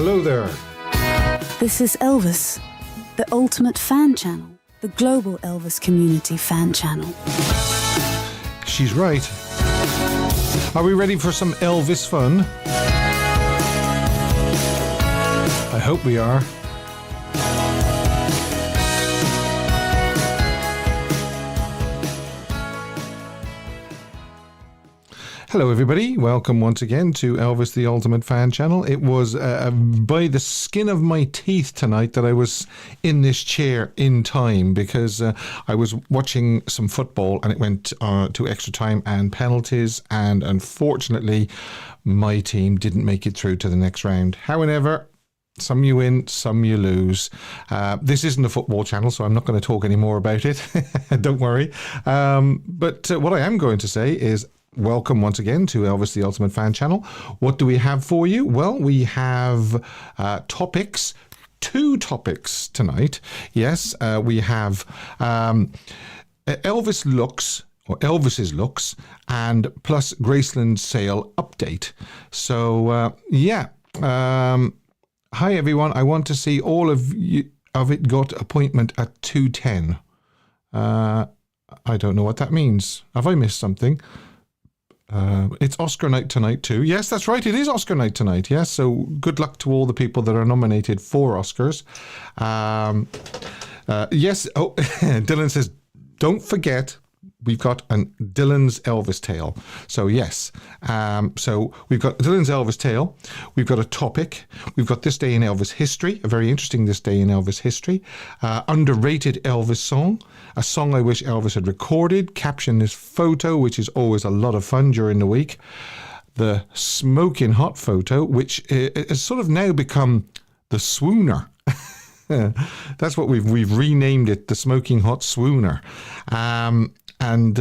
Hello there. This is Elvis, the ultimate fan channel, the global Elvis community fan channel. She's right. Are we ready for some Elvis fun? I hope we are. Hello everybody, welcome once again to Elvis the Ultimate Fan Channel. It was by the skin of my teeth tonight that I was in this chair in time because I was watching some football and it went to extra time and penalties, and unfortunately my team didn't make it through to the next round. However, some you win, some you lose. This isn't a football channel, so I'm not going to talk any more about it. Don't worry. But what I am going to say is welcome once again to Elvis the Ultimate Fan Channel. What do we have for you? Well, we have topics. 2 topics tonight. Yes, we have Elvis Looks, or Elvis's Looks, and plus Graceland Sale update. So, hi everyone. I want to see all of you of it got appointment at 2:10. I don't know what that means. Have I missed something? It's Oscar night tonight too. Yes, that's right. It is Oscar night tonight. Yes, so good luck to all the people that are nominated for Oscars. Yes. Oh, Dylan says, don't forget, we've got Dylan's Elvis tale. So yes, so we've got Dylan's Elvis tale. We've got a topic. We've got This Day in Elvis History, a very interesting This Day in Elvis History. Underrated Elvis song, a song I wish Elvis had recorded. Caption this photo, which is always a lot of fun during the week. The smoking hot photo, which has sort of now become the swooner. That's what we've renamed it, the smoking hot swooner. And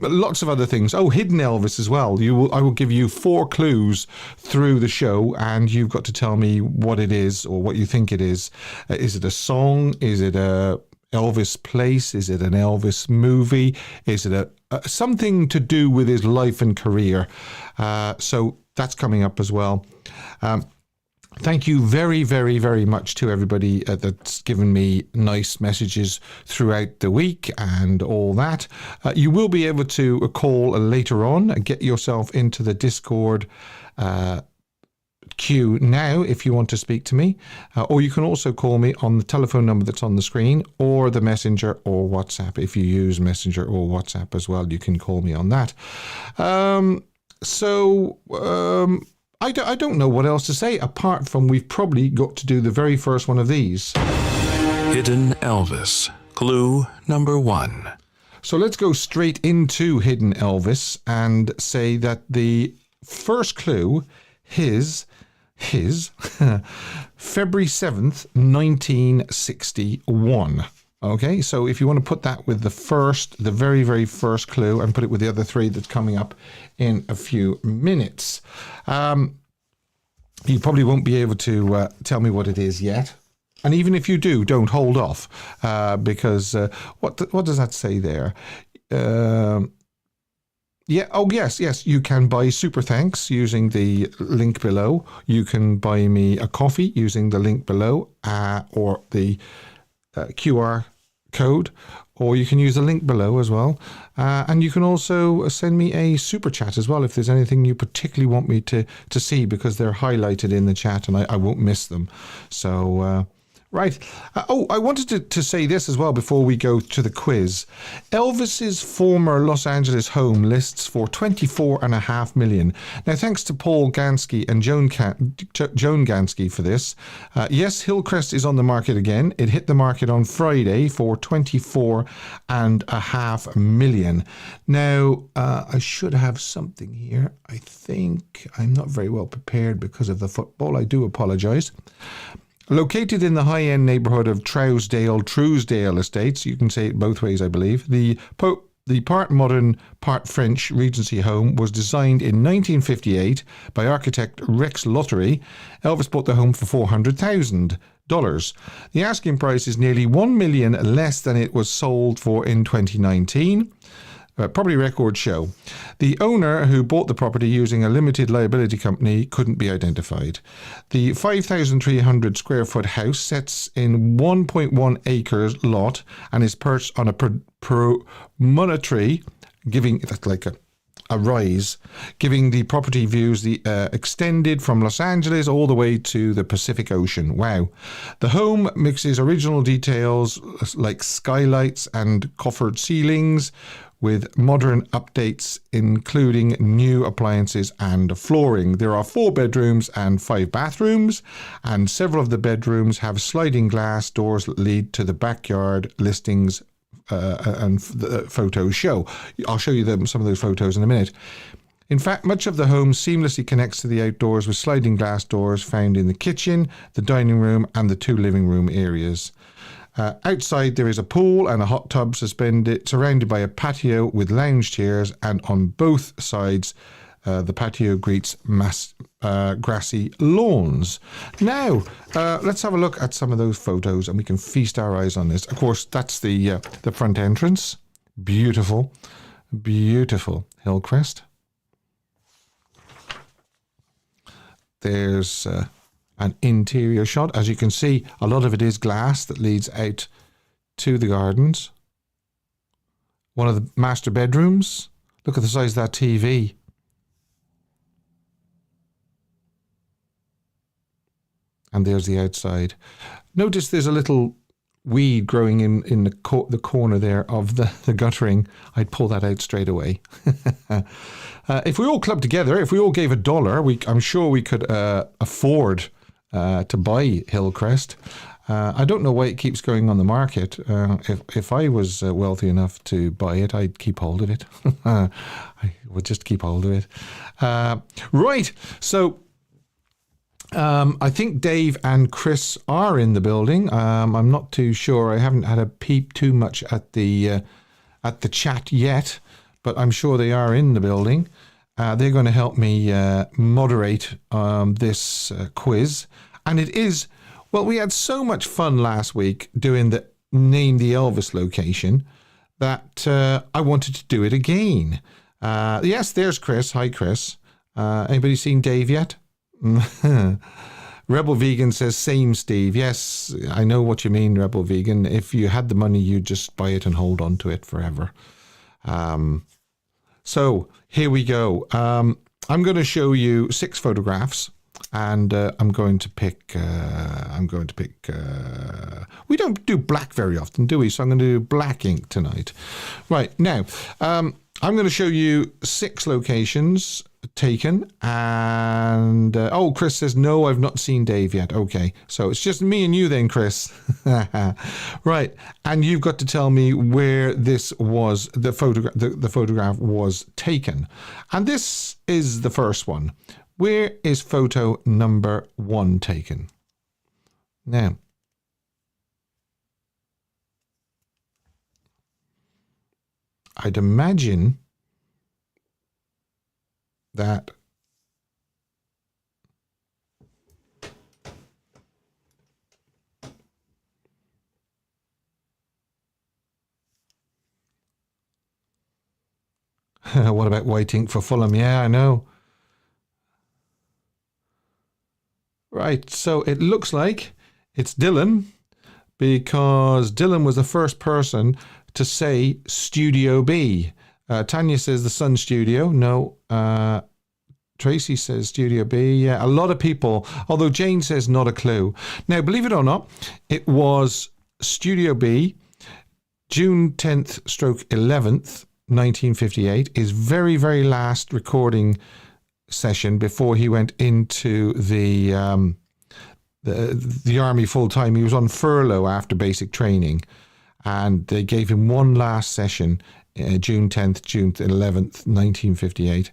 lots of other things. Oh, hidden Elvis as well. I will give you 4 clues through the show, and you've got to tell me what it is or what you think it is. Is it a song? Is it a Elvis place? Is it an Elvis movie? Is it a something to do with his life and career? So that's coming up as well. Thank you very, very, very much to everybody that's given me nice messages throughout the week and all that. You will be able to call later on and get yourself into the Discord queue now if you want to speak to me. Or you can also call me on the telephone number that's on the screen, or the Messenger or WhatsApp. If you use Messenger or WhatsApp as well, you can call me on that. I don't know what else to say apart from we've probably got to do the very first one of these. Hidden Elvis. Clue number 1. So let's go straight into Hidden Elvis and say that the first clue is February 7th, 1961. Okay, so if you want to put that with the very, very first clue and put it with the other 3 that's coming up in a few minutes. You probably won't be able to tell me what it is yet. And even if you do, don't hold off because what does that say there? Yes, you can buy Super Thanks using the link below. You can buy me a coffee using the link below or the QR code, or you can use the link below as well. And you can also send me a super chat as well if there's anything you particularly want me to see, because they're highlighted in the chat and I won't miss them. So right. I wanted to say this as well before we go to the quiz. Elvis's former Los Angeles home lists for $24.5 million. Now, thanks to Paul Gansky and Joan Gansky for this. Yes, Hillcrest is on the market again. It hit the market on Friday for $24.5 million. Now, I should have something here. I think I'm not very well prepared because of the football. I do apologize. Located in the high-end neighbourhood of Truesdale Estates, you can say it both ways, I believe, the part modern, part French Regency home was designed in 1958 by architect Rex Lottery. Elvis bought the home for $400,000. The asking price is nearly $1 million less than it was sold for in 2019. property record show. The owner who bought the property using a limited liability company couldn't be identified. The 5,300 square foot house sits in 1.1 acres lot and is perched on a promontory, giving that's like a rise, giving the property views extended from Los Angeles all the way to the Pacific Ocean. Wow. The home mixes original details like skylights and coffered ceilings with modern updates, including new appliances and flooring. There are 4 bedrooms and 5 bathrooms, and several of the bedrooms have sliding glass doors that lead to the backyard. Listings and the photos show. I'll show you some of those photos in a minute. In fact, much of the home seamlessly connects to the outdoors with sliding glass doors found in the kitchen, the dining room, and the 2 living room areas. Outside there is a pool and a hot tub surrounded by a patio with lounge chairs, and on both sides the patio greets grassy lawns. Now, let's have a look at some of those photos and we can feast our eyes on this. Of course, that's the front entrance. Beautiful, beautiful hillcrest. There's an interior shot. As you can see, a lot of it is glass that leads out to the gardens. One of the master bedrooms. Look at the size of that TV. And there's the outside. Notice there's a little weed growing in the corner there of the guttering. I'd pull that out straight away. If we all clubbed together, if we all gave $1, I'm sure we could afford to buy Hillcrest. I don't know why it keeps going on the market. If I was wealthy enough to buy it, I'd keep hold of it. I would just keep hold of it. Right, so I think Dave and Chris are in the building. I'm not too sure. I haven't had a peep too much at the chat yet, but I'm sure they are in the building. They're going to help me moderate this quiz. And it is, well, we had so much fun last week doing the Name the Elvis location that I wanted to do it again. Yes, there's Chris. Hi, Chris. Anybody seen Dave yet? Rebel Vegan says, same, Steve. Yes, I know what you mean, Rebel Vegan. If you had the money, you'd just buy it and hold on to it forever. So here we go. I'm going to show you 6 photographs, and I'm going to pick. We don't do black very often, do we? So I'm going to do black ink tonight. Right now, I'm going to show you 6 locations taken, and Chris says no, I've not seen Dave yet. Okay, so it's just me and you then, Chris. Right, and you've got to tell me where this was, the photograph was taken, and this is the first one. Where is photo number 1 taken? Now, I'd imagine that what about white ink for Fulham? Yeah, I know. Right, so it looks like it's Dylan, because Dylan was the first person to say Studio B. Tanya says the Sun Studio. No. Tracy says Studio B. Yeah, a lot of people, although Jane says not a clue. Now, believe it or not, it was Studio B, June 10th / 11th, 1958, his very, very last recording session before he went into the army full time. He was on furlough after basic training, and they gave him one last session, June 10th, June 11th, 1958,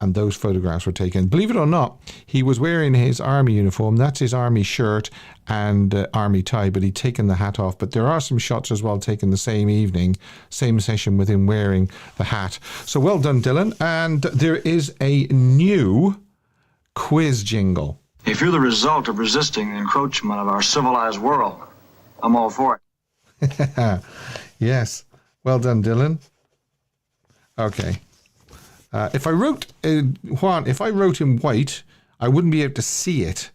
and those photographs were taken. Believe it or not, he was wearing his army uniform. That's his army shirt and army tie, but he'd taken the hat off. But there are some shots as well taken the same evening, same session with him wearing the hat. So well done, Dylan. And there is a new quiz jingle. If you're the result of resisting the encroachment of our civilized world, I'm all for it. Yes. Well done, Dylan. Okay. If I wrote Juan, if I wrote in white, I wouldn't be able to see it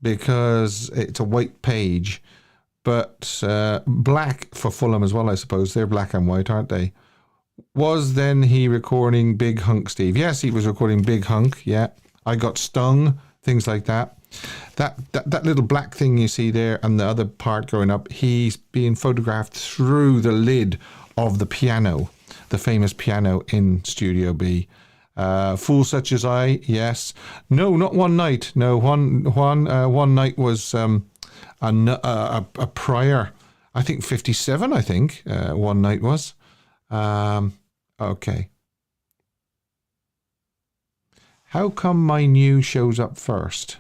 because it's a white page. But black for Fulham as well, I suppose. They're black and white, aren't they? Was then he recording Big Hunk, Steve? Yes, he was recording Big Hunk. Yeah, I got stung. Things like that. That little black thing you see there, and the other part going up. He's being photographed through the lid of the piano, the famous piano in Studio B. Fool Such as I, yes. No, not One Night. No, One Night was a prior, I think 57, I think, One Night was. Okay. How come my new shows up first?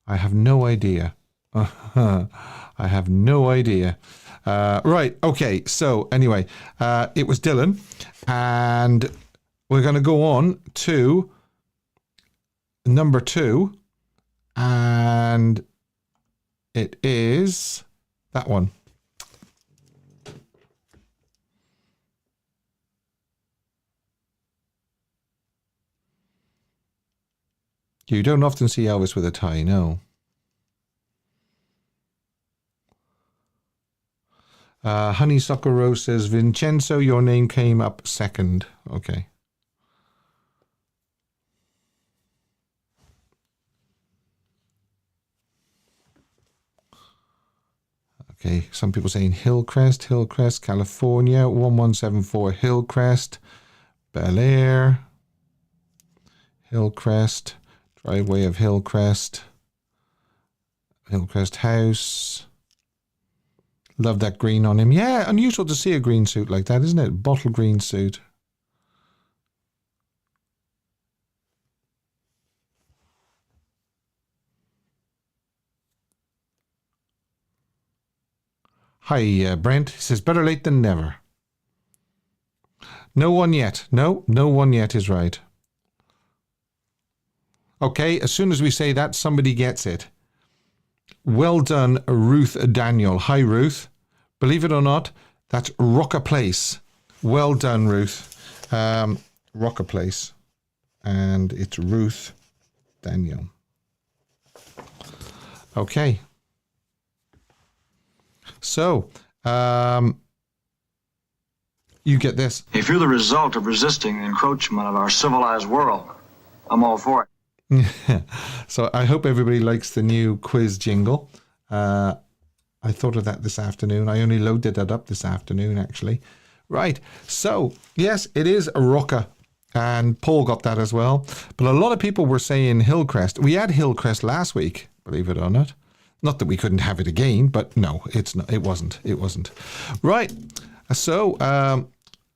I have no idea. I have no idea. Right, okay, so anyway, it was Dylan, and we're going to go on to number 2, and it is that one. You don't often see Elvis with a tie, no. Honeysuckle Rose says, Vincenzo, your name came up second. Okay. Okay, some people saying Hillcrest, California, 1174 Hillcrest, Bel Air, Hillcrest, driveway of Hillcrest, Hillcrest House. Love that green on him. Yeah, unusual to see a green suit like that, isn't it? Bottle green suit. Hi, Brent. He says, better late than never. No one yet. No one yet is right. Okay, as soon as we say that, somebody gets it. Well done, Ruth Daniel. Hi, Ruth. Believe it or not, that's Rocker Place. Well done, Ruth. Rocker Place. And it's Ruth Daniel. Okay. So, you get this. If you're the result of resisting the encroachment of our civilized world, I'm all for it. So I hope everybody likes the new quiz jingle. I thought of that this afternoon. I only loaded that up this afternoon, actually. Right. So, yes, it is a rocker. And Paul got that as well. But a lot of people were saying Hillcrest. We had Hillcrest last week, believe it or not. Not that we couldn't have it again, but no, it's not. It wasn't. Right. So,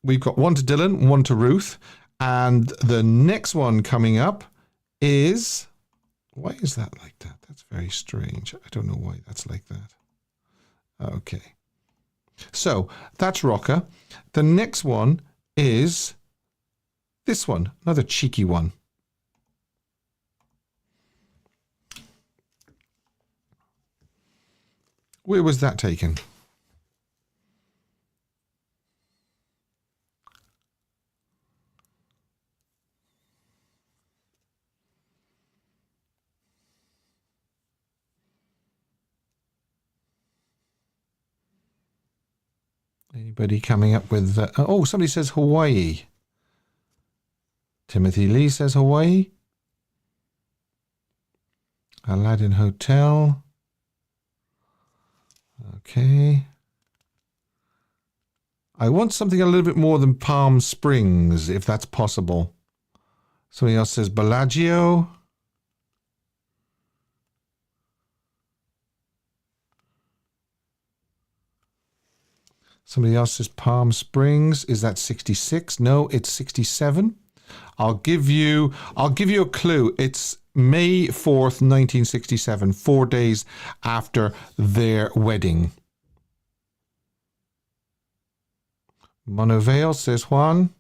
we've got one to Dylan, one to Ruth. And the next one coming up is, why is that like that? That's very strange. I don't know why that's like that. Okay. So that's rocker. The next one is this one, another cheeky one. Where was that taken? Anybody coming up with... oh, somebody says Hawaii. Timothy Lee says Hawaii. Aladdin Hotel. Okay. I want something a little bit more than Palm Springs, if that's possible. Somebody else says Bellagio. Somebody else says Palm Springs. Is that 66? No, it's 67. I'll give you a clue. It's May 4th, 1967, 4 days after their wedding. Montevideo, says Juan.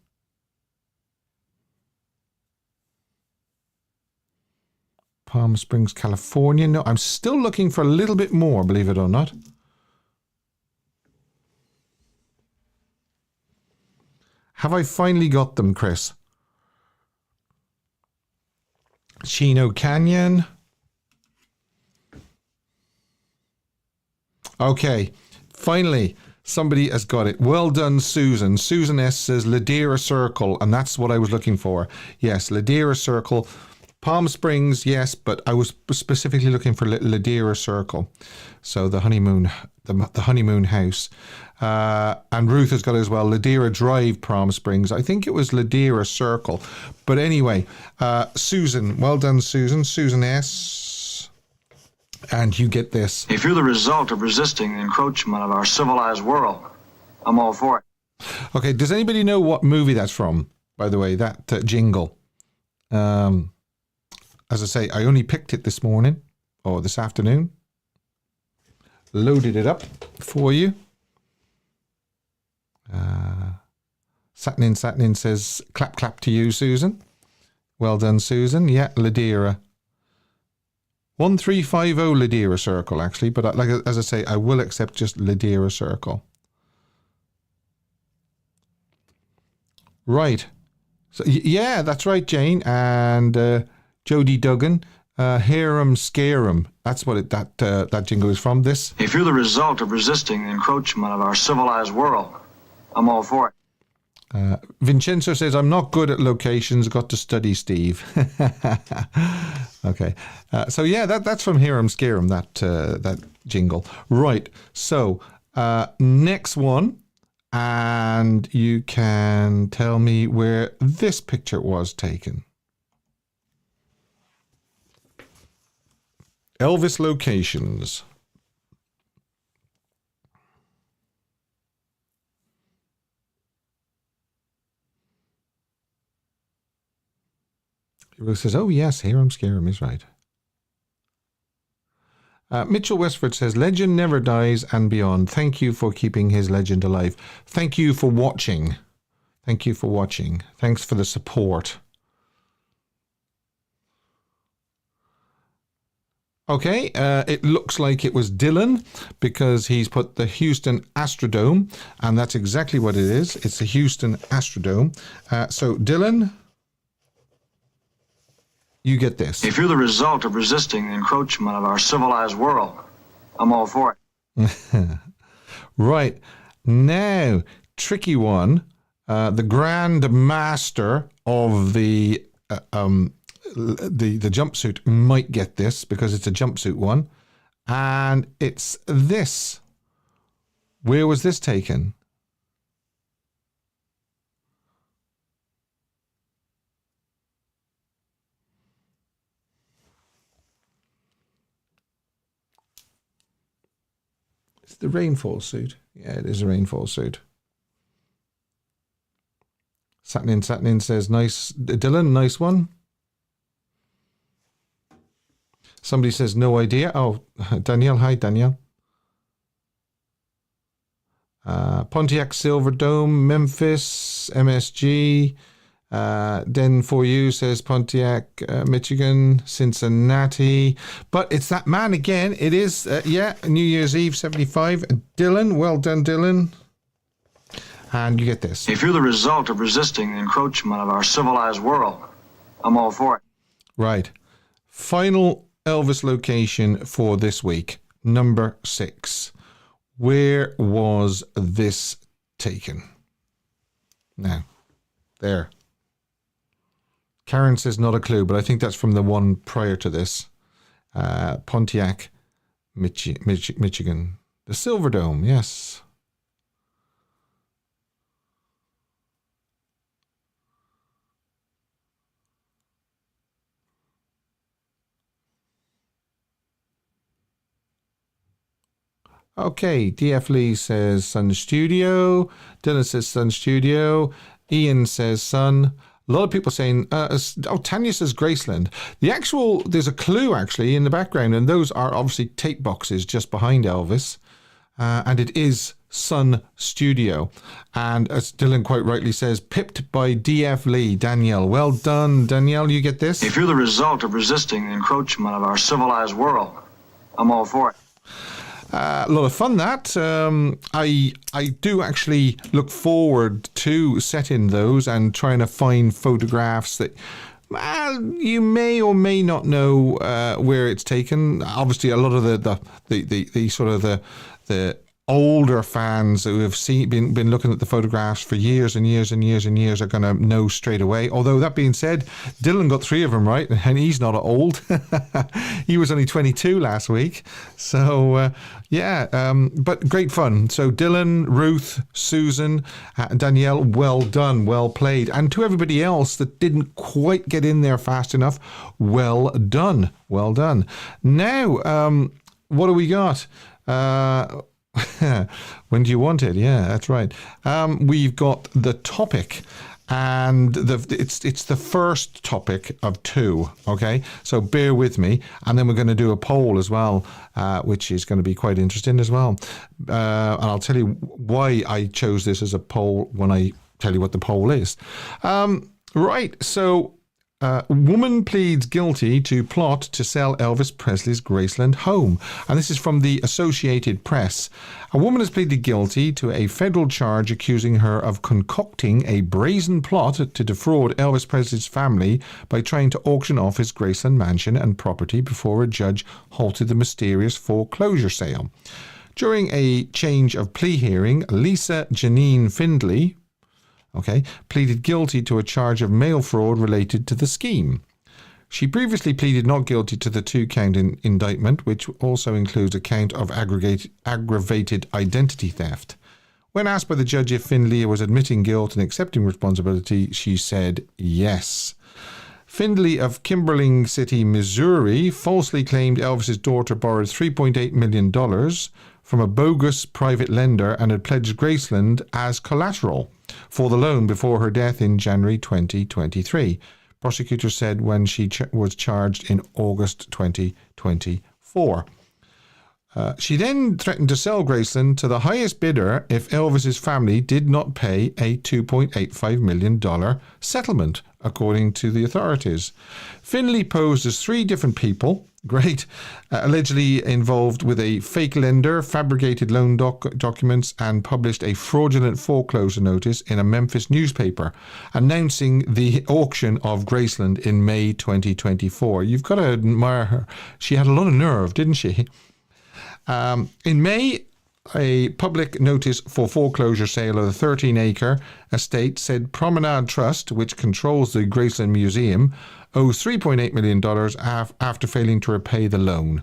Palm Springs, California. No, I'm still looking for a little bit more, believe it or not. Have I finally got them, Chris? Chino Canyon. Okay, finally, somebody has got it. Well done, Susan. Susan S says Ladera Circle, and that's what I was looking for. Yes, Ladera Circle. Palm Springs, yes, but I was specifically looking for Ladera Circle. So the honeymoon, the honeymoon house. And Ruth has got it as well. Ladera Drive, Palm Springs. I think it was Ladera Circle. But anyway, Susan, well done, Susan. Susan S. And you get this. If you're the result of resisting the encroachment of our civilized world, I'm all for it. Okay, does anybody know what movie that's from, by the way, that jingle? As I say, I only picked it this morning, or this afternoon. Loaded it up for you. Satnin says, clap, clap to you, Susan. Well done, Susan. Yeah, Ladera. 1350 Ladera Circle, actually. But like as I say, I will accept just Ladera Circle. Right. So, yeah, that's right, Jane. And Jodie Duggan, Harem Scarum. That's what that jingle is from. This. If you're the result of resisting the encroachment of our civilized world, I'm all for it. Vincenzo says, I'm not good at locations, got to study, Steve. Okay. So yeah, that's from Harem Scarum, that jingle. Right. So next one, and you can tell me where this picture was taken. Elvis locations. Ruth says, oh yes, Harem Scarum is right. Mitchell Westford says, legend never dies and beyond. Thank you for keeping his legend alive. Thank you for watching. Thank you for watching. Thanks for the support. Okay, it looks like it was Dylan because he's put the Houston Astrodome, and that's exactly what it is. It's the Houston Astrodome. So Dylan, you get this. If you're the result of resisting the encroachment of our civilized world, I'm all for it. Right. Now, tricky one. The Grand Master of the jumpsuit might get this because it's a jumpsuit one. And it's this. Where was this taken? It's the rainfall suit. Yeah, it is a rainfall suit. Satnin says, nice. Dylan, nice one. Somebody says, no idea. Oh, Danielle. Hi, Danielle. Pontiac Silverdome, Memphis, MSG. Den for you says Pontiac, Michigan, Cincinnati. But it's that man again. It is, New Year's Eve 75. Dylan, well done, Dylan. And you get this. If you're the result of resisting the encroachment of our civilized world, I'm all for it. Right. Final Elvis location for this week, number 6. Where was this taken? Now, there. Karen says not a clue, but I think that's from the one prior to this. Pontiac, Michigan. The Silverdome, yes. Okay, DF Lee says Sun Studio. Dylan says Sun Studio. Ian says Sun. A lot of people saying, Tanya says Graceland. There's a clue actually in the background, and those are obviously tape boxes just behind Elvis. And it is Sun Studio. And as Dylan quite rightly says, pipped by DF Lee. Danielle, well done. Danielle, you get this? If you're the result of resisting the encroachment of our civilized world, I'm all for it. A lot of fun, that. I do actually look forward to setting those and trying to find photographs that you may or may not know where it's taken. Obviously, a lot of the sort of the older fans who have been looking at the photographs for years and years and years and years are going to know straight away. Although that being said, Dylan got 3 of them right, and he's not old. He was only 22 last week. So but great fun. So Dylan, Ruth, Susan, Danielle, well done, well played. And to everybody else that didn't quite get in there fast enough, well done, well done. Now, what do we got? When do you want it? Yeah, that's right. We've got the topic, and it's the first topic of 2. Okay, so bear with me, and then we're going to do a poll as well, which is going to be quite interesting as well. And I'll tell you why I chose this as a poll when I tell you what the poll is. Right, so. Woman pleads guilty to plot to sell Elvis Presley's Graceland home. And this is from the Associated Press. A woman has pleaded guilty to a federal charge accusing her of concocting a brazen plot to defraud Elvis Presley's family by trying to auction off his Graceland mansion and property before a judge halted the mysterious foreclosure sale. During a change of plea hearing, Lisa Janine Findley, pleaded guilty to a charge of mail fraud related to the scheme. She previously pleaded not guilty to the 2-count indictment, which also includes a count of aggravated identity theft. When asked by the judge if Findley was admitting guilt and accepting responsibility, she said yes. Findley of Kimberling City, Missouri, falsely claimed Elvis's daughter borrowed $3.8 million from a bogus private lender and had pledged Graceland as collateral for the loan before her death in January 2023. Prosecutors said when she was charged in August 2024. She then threatened to sell Graceland to the highest bidder if Elvis's family did not pay a $2.85 million settlement, according to the authorities. Findley posed as 3 different people, allegedly involved with a fake lender, fabricated loan documents, and published a fraudulent foreclosure notice in a Memphis newspaper, announcing the auction of Graceland in May 2024. You've got to admire her. She had a lot of nerve, didn't she? In May, a public notice for foreclosure sale of the 13-acre estate said Promenade Trust, which controls the Graceland Museum, owes $3.8 million after failing to repay the loan.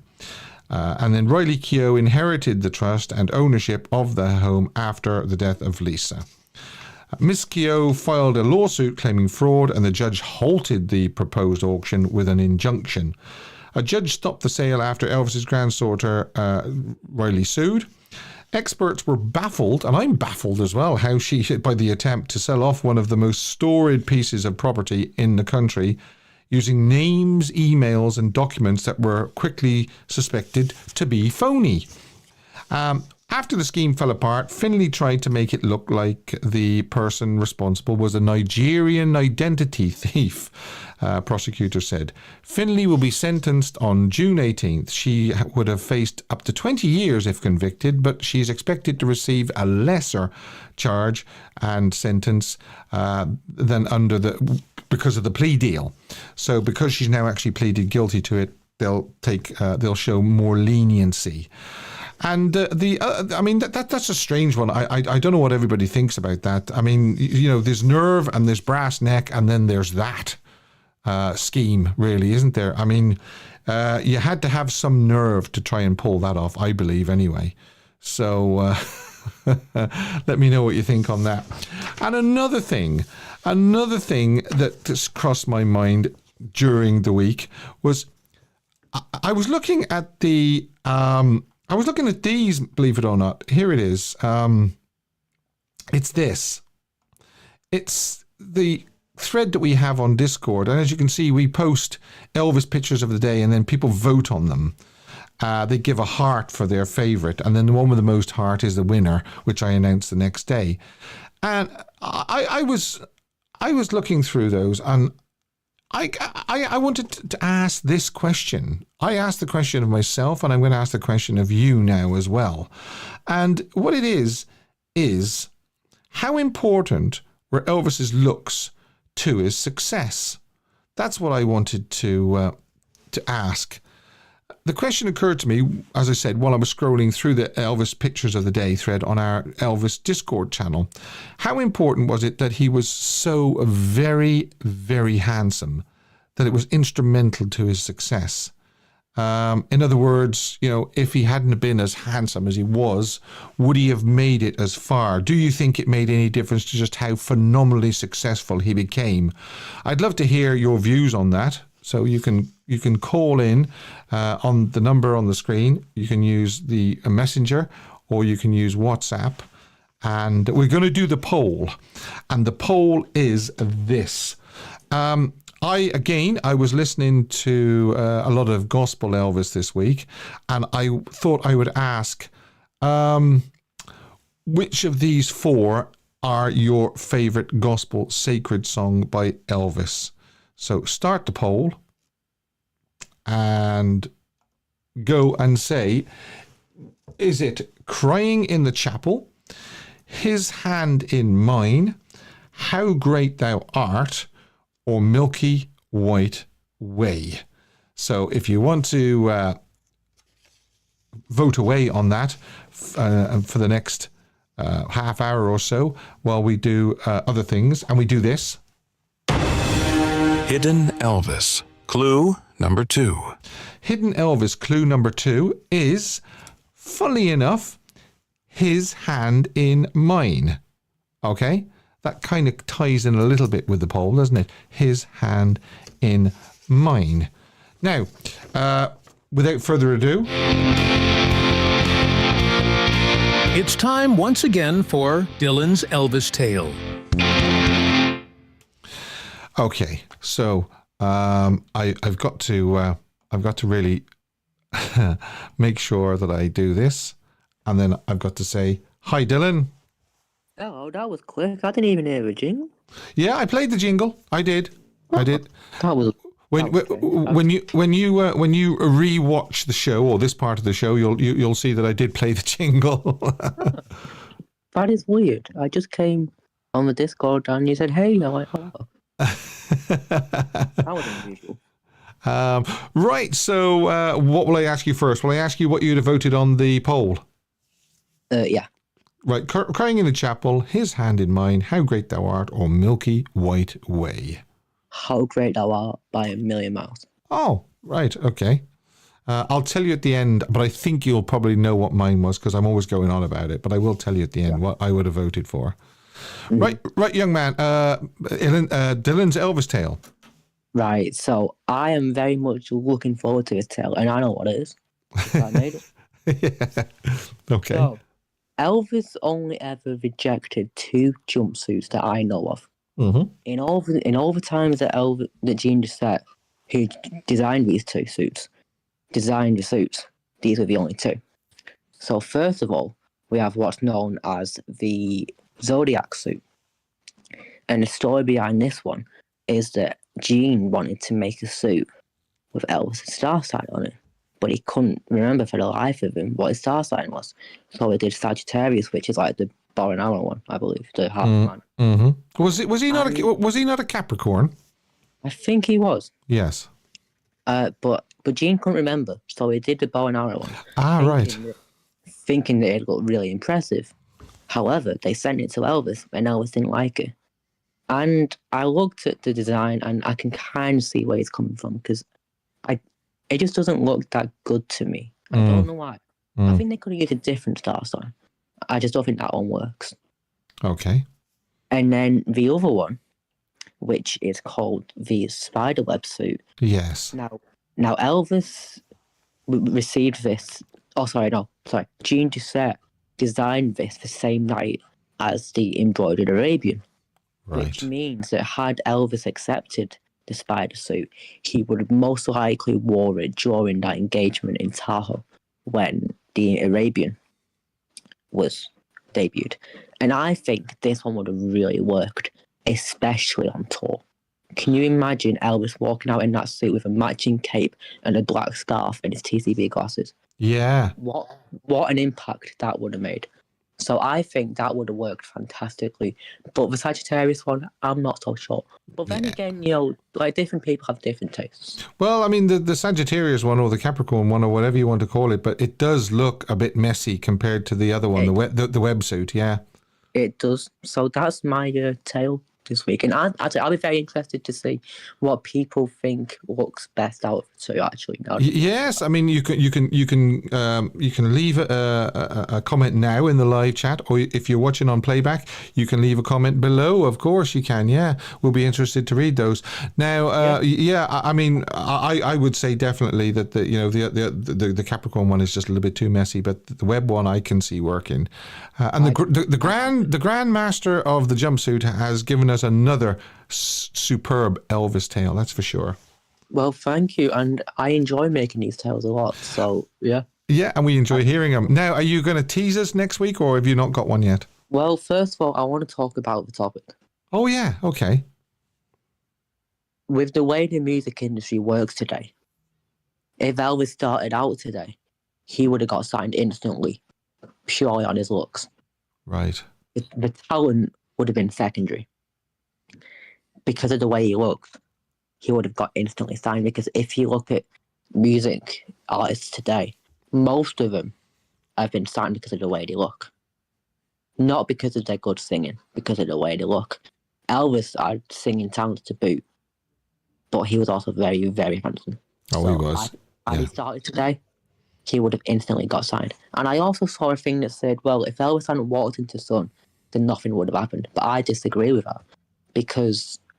And then Riley Keough inherited the trust and ownership of the home after the death of Lisa. Ms. Keough filed a lawsuit claiming fraud, and the judge halted the proposed auction with an injunction. A judge stopped the sale after Elvis's granddaughter, Riley, sued. Experts were baffled, and I'm baffled as well, by the attempt to sell off one of the most storied pieces of property in the country using names, emails, and documents that were quickly suspected to be phony. After the scheme fell apart, Findley tried to make it look like the person responsible was a Nigerian identity thief, prosecutors said. Findley will be sentenced on June 18th. She would have faced up to 20 years if convicted, but she's expected to receive a lesser charge and sentence because of the plea deal. So because she's now actually pleaded guilty to it, they'll show more leniency. And that's a strange one. I don't know what everybody thinks about that. I mean, there's nerve and there's brass neck, and then there's that scheme, really, isn't there? I mean, you had to have some nerve to try and pull that off, I believe, anyway. So let me know what you think on that. And another thing that just crossed my mind during the week was I was looking at the I was looking at these, believe it or not. Here it is. It's this. It's the thread that we have on Discord. And as you can see, we post Elvis pictures of the day and then people vote on them. They give a heart for their favourite. And then the one with the most heart is the winner, which I announce the next day. And I was looking through those, and I wanted to ask this question. I asked the question of myself, and I'm going to ask the question of you now as well. And what it is how important were Elvis's looks to his success? That's what I wanted to ask. The question occurred to me, as I said, while I was scrolling through the Elvis Pictures of the Day thread on our Elvis Discord channel. How important was it that he was so very, very handsome that it was instrumental to his success? In other words, if he hadn't been as handsome as he was, would he have made it as far? Do you think it made any difference to just how phenomenally successful he became? I'd love to hear your views on that. So you can call in on the number on the screen. You can use the messenger, or you can use WhatsApp. And we're going to do the poll. And the poll is this. I was listening to a lot of gospel Elvis this week, and I thought I would ask, which of these four are your favorite gospel sacred song by Elvis? So start the poll and go and say, is it Crying in the Chapel, His Hand in Mine, How Great Thou Art, or Milky White Way? So if you want to vote away on that for the next half hour or so while we do other things, and we do this. Hidden Elvis. Clue number 2. Hidden Elvis clue number 2 is, funnily enough, His Hand in Mine. Okay? That kind of ties in a little bit with the poll, doesn't it? His Hand in Mine. Now, without further ado, it's time once again for Dylan's Elvis Tale. okay, so I've got to really make sure that I do this, and then I've got to say, hi, Dylan. Oh, that was quick. I didn't even hear a jingle. Yeah, I played the jingle. I did. That was When you rewatch the show, or this part of the show, you'll see that I did play the jingle. that is weird. I just came on the Discord and you said, "Hey," and I went, "Hello." That was unusual. Right. So, what will I ask you first? Will I ask you what you'd have voted on the poll? Yeah. Right. Crying in the Chapel, His Hand in Mine, How Great Thou Art, or Milky White Way? How Great Thou Art by a Million Miles. Oh, right. Okay. I'll tell you at the end, but I think you'll probably know what mine was because I'm always going on about it. But I will tell you at the end what I would have voted for. Mm-hmm. Right, young man. Dylan's Elvis Tale. Right. So I am very much looking forward to this tale, and I know what it is. I made it. Yeah. Okay. So, Elvis only ever rejected 2 jumpsuits that I know of. Mm-hmm. In all the times that Gene Doucette, who designed these 2 suits, designed the suits, these were the only 2. So first of all, we have what's known as the Zodiac suit. And the story behind this one is that Gene wanted to make a suit with Elvis' star sign on it, but he couldn't remember for the life of him what his star sign was. So he did Sagittarius, which is like the bow and arrow one, I believe, the half man. Mm-hmm. Was he not a Capricorn? I think he was. Yes. But Gene couldn't remember, so he did the bow and arrow one. Thinking that it looked really impressive. However, they sent it to Elvis, and Elvis didn't like it. And I looked at the design, and I can kind of see where it's coming from, because it just doesn't look that good to me. I don't know why. I think they could have used a different star sign. I just don't think that one works. Okay. And then the other one, which is called the Spiderweb suit. Yes. Now Elvis received this. Gene Doucette designed this the same night as the embroidered Arabian. Right. Which means that had Elvis accepted the spider suit, he would have most likely wore it during that engagement in Tahoe when the Arabian was debuted. And I think this one would have really worked, especially on tour. Can you imagine Elvis walking out in that suit with a matching cape and a black scarf and his TCB glasses? Yeah. What an impact that would have made. So I think that would have worked fantastically. But the Sagittarius one, I'm not so sure. But then again, like different people have different tastes. Well, I mean, the Sagittarius one or the Capricorn one or whatever you want to call it, but it does look a bit messy compared to the other one, the websuit, yeah. It does. So that's my tale this week. And I'll be very interested to see what people think looks best out of the two, actually. Yes, I mean, you can leave a comment now in the live chat, or if you're watching on playback, you can leave a comment below. Of course you can, yeah. We'll be interested to read those. Now, I mean, I would say definitely that the Capricorn one is just a little bit too messy, but the web one I can see working. And the Grand Master of the jumpsuit has given us another superb Elvis tale, that's for sure. Well, thank you, and I enjoy making these tales a lot, so yeah. Yeah, and we enjoy hearing them. Now, are you going to tease us next week, or have you not got one yet? Well, first of all, I want to talk about the topic. Oh, yeah, okay. With the way the music industry works today, if Elvis started out today, he would have got signed instantly, purely on his looks. Right. The talent would have been secondary. Because of the way he looked, he would have got instantly signed. Because if you look at music artists today, most of them have been signed because of the way they look. Not because of their good singing, because of the way they look. Elvis had singing talent to boot, but he was also very, very handsome. Oh, so he was. Had he started today, he would have instantly got signed. And I also saw a thing that said, well, if Elvis hadn't walked into the sun, then nothing would have happened. But I disagree with that.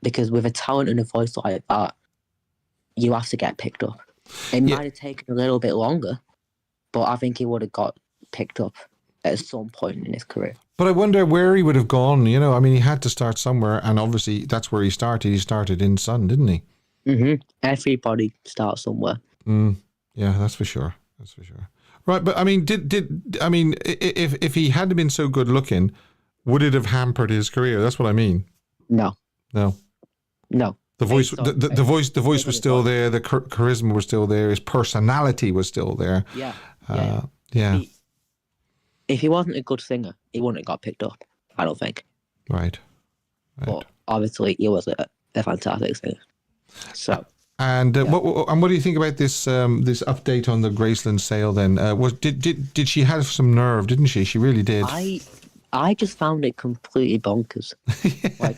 Because with a talent and a voice like that, you have to get picked up. It might have taken a little bit longer, but I think he would have got picked up at some point in his career. But I wonder where he would have gone. You know, I mean, he had to start somewhere, and obviously that's where he started. He started in Sun, didn't he? Mm-hmm. Everybody starts somewhere. Yeah, that's for sure. That's for sure. Right, but I mean, if he hadn't been so good looking, would it have hampered his career? That's what I mean. No. The voice, the voice was still there. The charisma was still there. His personality was still there. Yeah. If he wasn't a good singer, he wouldn't have got picked up. I don't think. Right. But obviously, he was a fantastic singer. So. And what do you think about this this update on the Graceland Sale? Then did she have some nerve? Didn't she? She really did. I just found it completely bonkers. Like,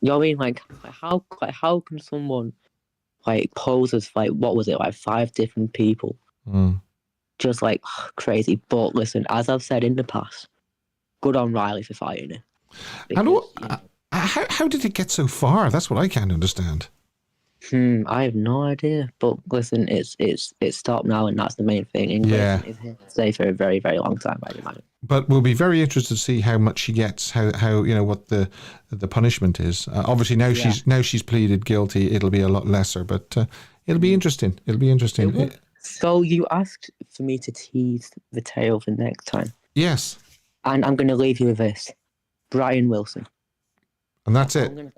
you know what I mean? Like how can someone like pose as like what was it, like 5 different people? Just like crazy. But listen, as I've said in the past, good on Riley for fighting it. Because, how did it get so far? That's what I can't understand. I have no idea. But listen, it's stopped now, and that's the main thing. And Graceland is here to stay for a very, very long time, I imagine. But we'll be very interested to see how much she gets, how you know what the punishment is. Obviously now she's pleaded guilty. It'll be a lot lesser, but it'll be interesting. It'll be interesting. So you asked for me to tease the tale for next time. Yes. And I'm going to leave you with this: Brian Wilson. And that's it.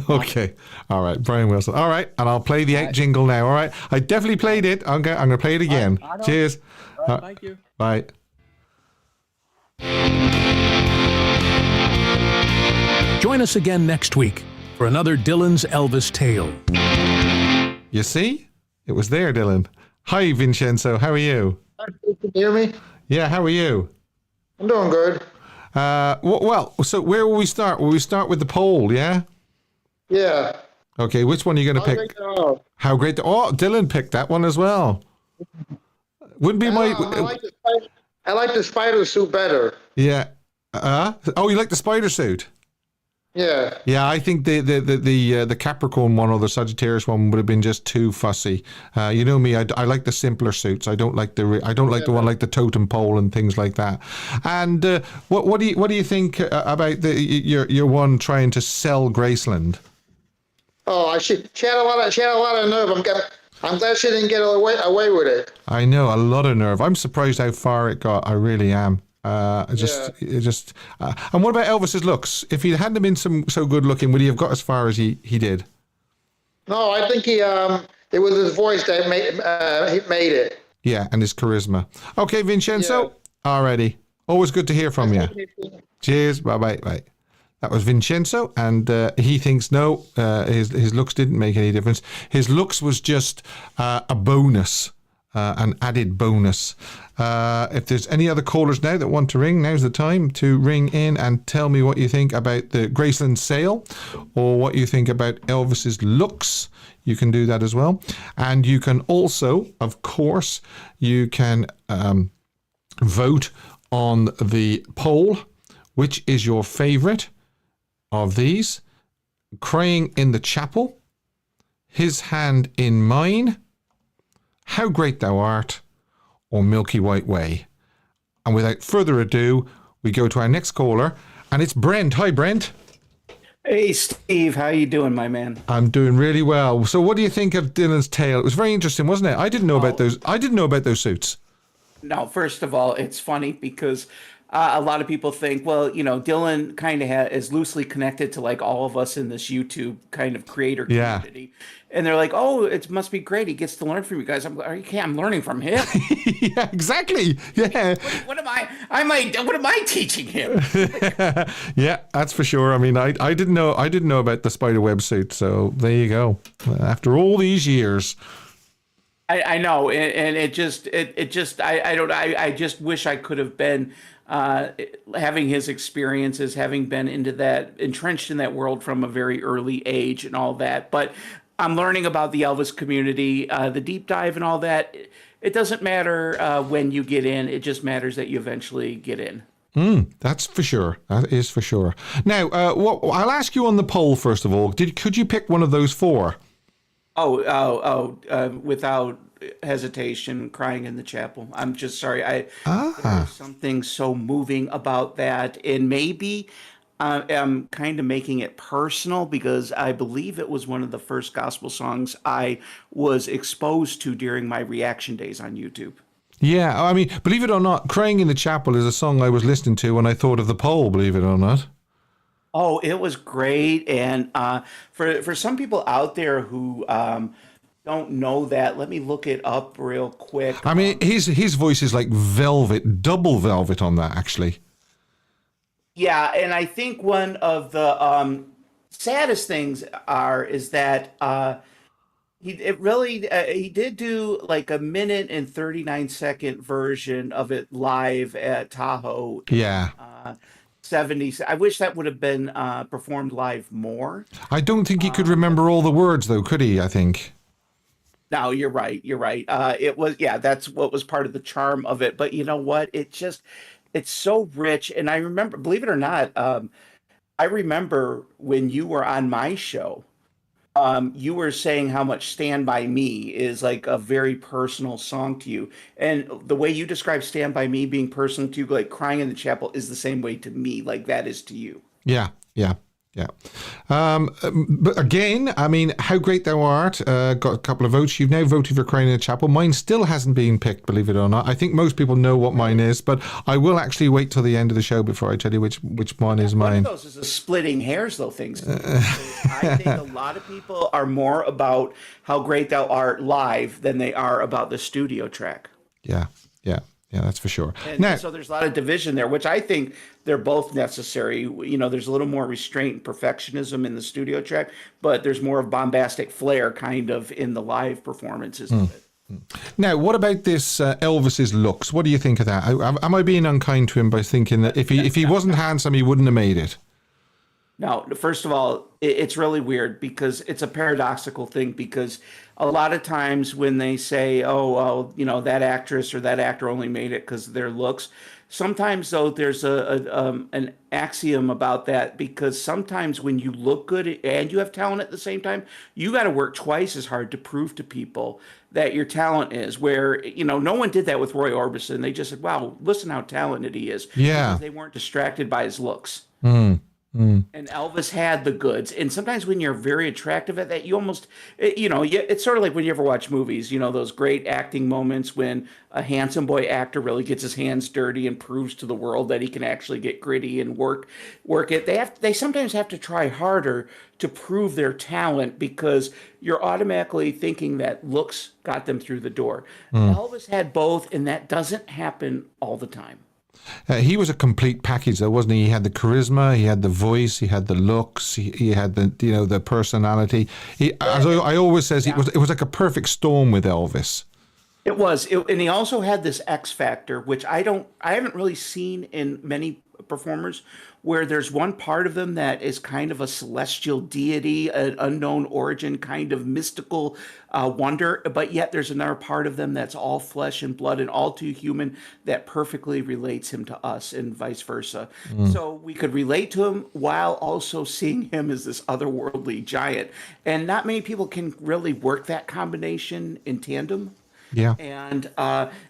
Okay. All right. Brian Wilson. All right. And I'll play the jingle now. All right. I definitely played it. I'm going to play it again. Cheers. Thank you. Bye. Join us again next week for another Dylan's Elvis tale. You see? It was there, Dylan. Hi, Vincenzo. How are you? You can hear me? Yeah. How are you? I'm doing good. Well, so where will we start? Will we start with the poll, yeah? Yeah. Okay, which one are you going to pick? How great. Dylan picked that one as well. Wouldn't be I like the spider suit better. Yeah. You like the spider suit? Yeah. Yeah, I think the Capricorn one or the Sagittarius one would have been just too fussy. You know me, I like the simpler suits. I don't like the one like the totem pole and things like that. And what do you think about your one trying to sell Graceland? Oh, she had a lot of nerve. I'm glad she didn't get away with it. I know, a lot of nerve. I'm surprised how far it got. I really am. And what about Elvis's looks? If he hadn't been so good looking, would he have got as far as he did? No, I think it was his voice that he made it. Yeah, and his charisma. Okay, Vincenzo. Alrighty. Always good to hear from you. Cheers. Bye. Bye. That was Vincenzo, and he thinks no, his looks didn't make any difference. His looks was just a bonus, an added bonus. If there's any other callers now that want to ring, now's the time to ring in and tell me what you think about the Graceland Sale or what you think about Elvis's looks. You can do that as well. And you can also, of course, you can vote on the poll. Which is your favourite of these? Crying in the Chapel, His Hand in Mine, How Great Thou Art, or Milky White Way. And without further ado, we go to our next caller, and it's Brent. Hi, Brent. Hey, Steve. How you doing, my man? I'm doing really well. So what do you think of Dylan's tale? It was very interesting, wasn't it? I didn't know about those suits. No, first of all, it's funny because a lot of people think, well, you know, Dylan kind of is loosely connected to like all of us in this YouTube kind of creator community. And they're like, oh, it must be great. He gets to learn from you guys. I'm learning from him. Yeah, exactly. Yeah. What am I teaching him? Yeah, that's for sure. I mean, I didn't know about the spiderweb suit. So there you go. After all these years. I know. And I just wish I could have been having his experiences, having been entrenched in that world from a very early age and all that. But I'm learning about the Elvis community, the deep dive and all that. It doesn't matter when you get in. It just matters that you eventually get in. That's for sure. That is for sure. Now, I'll ask you on the poll, first of all. Could you pick one of those four? Without hesitation, Crying in the Chapel. I'm just sorry. There's something so moving about that. And maybe I'm kind of making it personal because I believe it was one of the first gospel songs I was exposed to during my reaction days on YouTube. Yeah, I mean, believe it or not, Crying in the Chapel is a song I was listening to when I thought of the poll, believe it or not. Oh, it was great. And for some people out there who don't know that, let me look it up real quick. I mean, his voice is like velvet, double velvet on that, actually. Yeah, and I think one of the saddest things is that he did do like a 1:39 version of it live at Tahoe. Yeah. 70s. I wish that would have been performed live more. I don't think he could remember all the words, though, could he? I think. No, you're right. It was, that's what was part of the charm of it. But you know what? It's so rich. And I remember, believe it or not, I remember when you were on my show, you were saying how much Stand By Me is like a very personal song to you. And the way you describe Stand By Me being personal to you, like Crying in the Chapel, is the same way to me, like that is to you. Yeah. But again, I mean, How Great Thou Art got a couple of votes. You've now voted for Crying in the Chapel. Mine still hasn't been picked, believe it or not. I think most people know what mine is, but I will actually wait till the end of the show before I tell you which one is mine. One of those is a splitting hairs, though, things. I think a lot of people are more about How Great Thou Art live than they are about the studio track. Yeah, that's for sure. And so there's a lot of division there, which I think they're both necessary. You know, there's a little more restraint and perfectionism in the studio track, but there's more of bombastic flair kind of in the live performances of it. Now, what about this Elvis's looks? What do you think of that? Am I being unkind to him by thinking that if he wasn't handsome, he wouldn't have made it? No, first of all, it's really weird because it's a paradoxical thing because a lot of times when they say, oh, well, you know, that actress or that actor only made it because of their looks, sometimes, though, there's an axiom about that because sometimes when you look good and you have talent at the same time, you got to work twice as hard to prove to people that your talent is where, you know, no one did that with Roy Orbison. They just said, wow, listen how talented he is. Yeah. Because they weren't distracted by his looks. And Elvis had the goods. And sometimes when you're very attractive at that, you almost, it's sort of like when you ever watch movies, those great acting moments when a handsome boy actor really gets his hands dirty and proves to the world that he can actually get gritty and work it. They sometimes have to try harder to prove their talent because you're automatically thinking that looks got them through the door. Elvis had both, and that doesn't happen all the time. He was a complete package, though, wasn't he? He had the charisma, he had the voice, he had the looks, he had the personality. As I always says, it was like a perfect storm with Elvis. It was, and he also had this X factor, which I haven't really seen in many performers, where there's one part of them that is kind of a celestial deity, an unknown origin, kind of mystical wonder, but yet there's another part of them that's all flesh and blood and all too human that perfectly relates him to us and vice versa. So we could relate to him while also seeing him as this otherworldly giant. And not many people can really work that combination in tandem. Yeah. And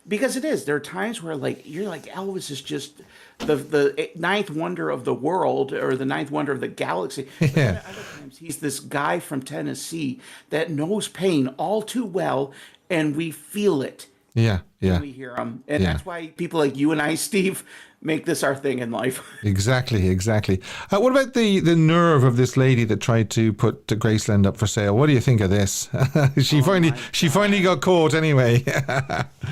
because there are times where you're like, Elvis is just the ninth wonder of the world or the ninth wonder of the galaxy. But then at other times he's this guy from Tennessee that knows pain all too well, and we feel it. Yeah. When we hear him. And that's why people like you and I, Steve, make this our thing in life. Exactly. What about the nerve of this lady that tried to put Graceland up for sale? What do you think of this? She finally got caught anyway.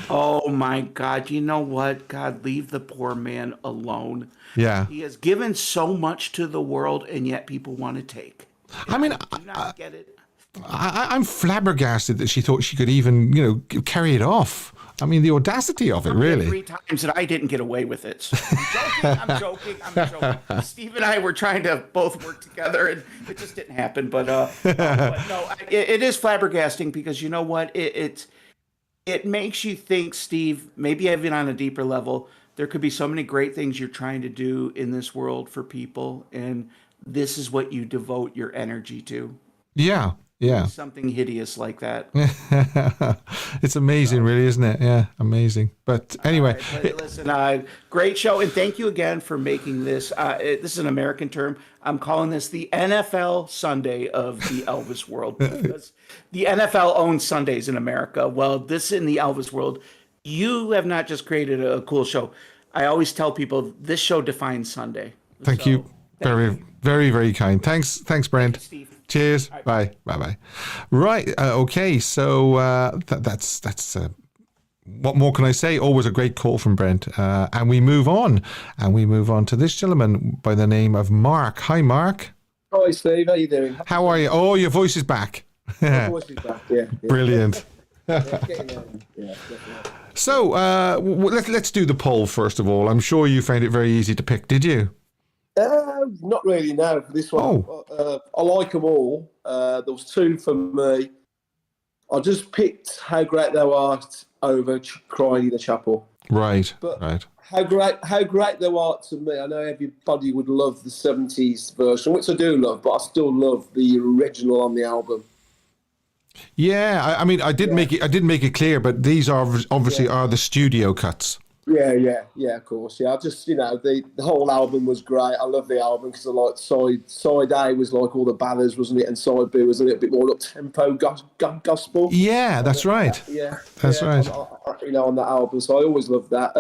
Oh my God. You know what? God, leave the poor man alone. Yeah. He has given so much to the world, and yet people want to take. I mean, I do not get it. I'm flabbergasted that she thought she could even, carry it off. I mean, the audacity of it, really. 3 times that I didn't get away with it. So I'm joking. Steve and I were trying to both work together, and it just didn't happen. But no, it is flabbergasting because you know what? It makes you think, Steve, maybe even on a deeper level, there could be so many great things you're trying to do in this world for people, and this is what you devote your energy to. Yeah. Something hideous like that. It's amazing, really, isn't it? Yeah, amazing. But anyway. Right, listen, great show. And thank you again for making this. This is an American term. I'm calling this the NFL Sunday of the Elvis world. Because the NFL owns Sundays in America. Well, this in the Elvis world, you have not just created a cool show. I always tell people this show defines Sunday. Thank you. Very, very, very kind. Thanks, Brent. Thanks, Steve. Cheers. Right. Bye. Right. Okay. So that's what more can I say? Always a great call from Brent. And we move on. To this gentleman by the name of Mark. Hi, Mark. Hi, Steve. How you doing? How are you? Oh, your voice is back. My voice is back. Yeah. Brilliant. Yeah. So let's do the poll first of all. I'm sure you found it very easy to pick. Did you? Not really, no, for this one. I like them all. There was 2 for me. I just picked How Great Thou Art over Crying in the Chapel. Right. How great Thou Art to me, I know everybody would love the 70s version, which I do love, but I still love the original on the album. Yeah, I mean, I didn't make it clear, but these are obviously are the studio cuts. Yeah, of course. Yeah, I just, the whole album was great. I love the album because I like side A was like all the ballads, wasn't it? And side B was a little bit more up-tempo gospel. Yeah, that's right. That's right. On that album. So I always loved that.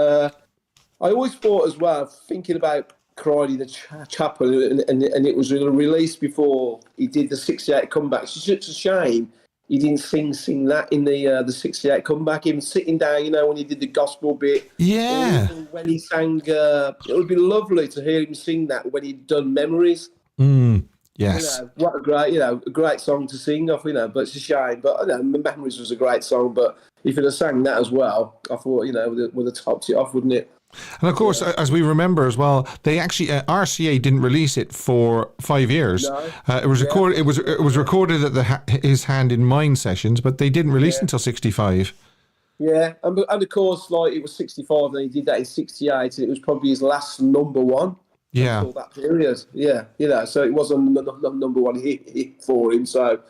I always thought as well, thinking about Crying in the Chapel, and it was released before he did the 68 comeback. It's just a shame he didn't sing that in the 68 comeback, even sitting down, when he did the gospel bit. Yeah. When he sang, it would be lovely to hear him sing that when he'd done Memories. Yes. What a great song to sing off, but it's a shame. But, Memories was a great song, but if he'd have sang that as well, I thought, would have topped it off, wouldn't it? And of course, as we remember as well, they actually RCA didn't release it for 5 years. No. It was recorded. It was recorded at his Hand in Mine sessions, but they didn't release until 65. Yeah, and of course, it was 65, and he did that in 68, and it was probably his last number one. Yeah. For that period. Yeah, so it wasn't number one hit for him. So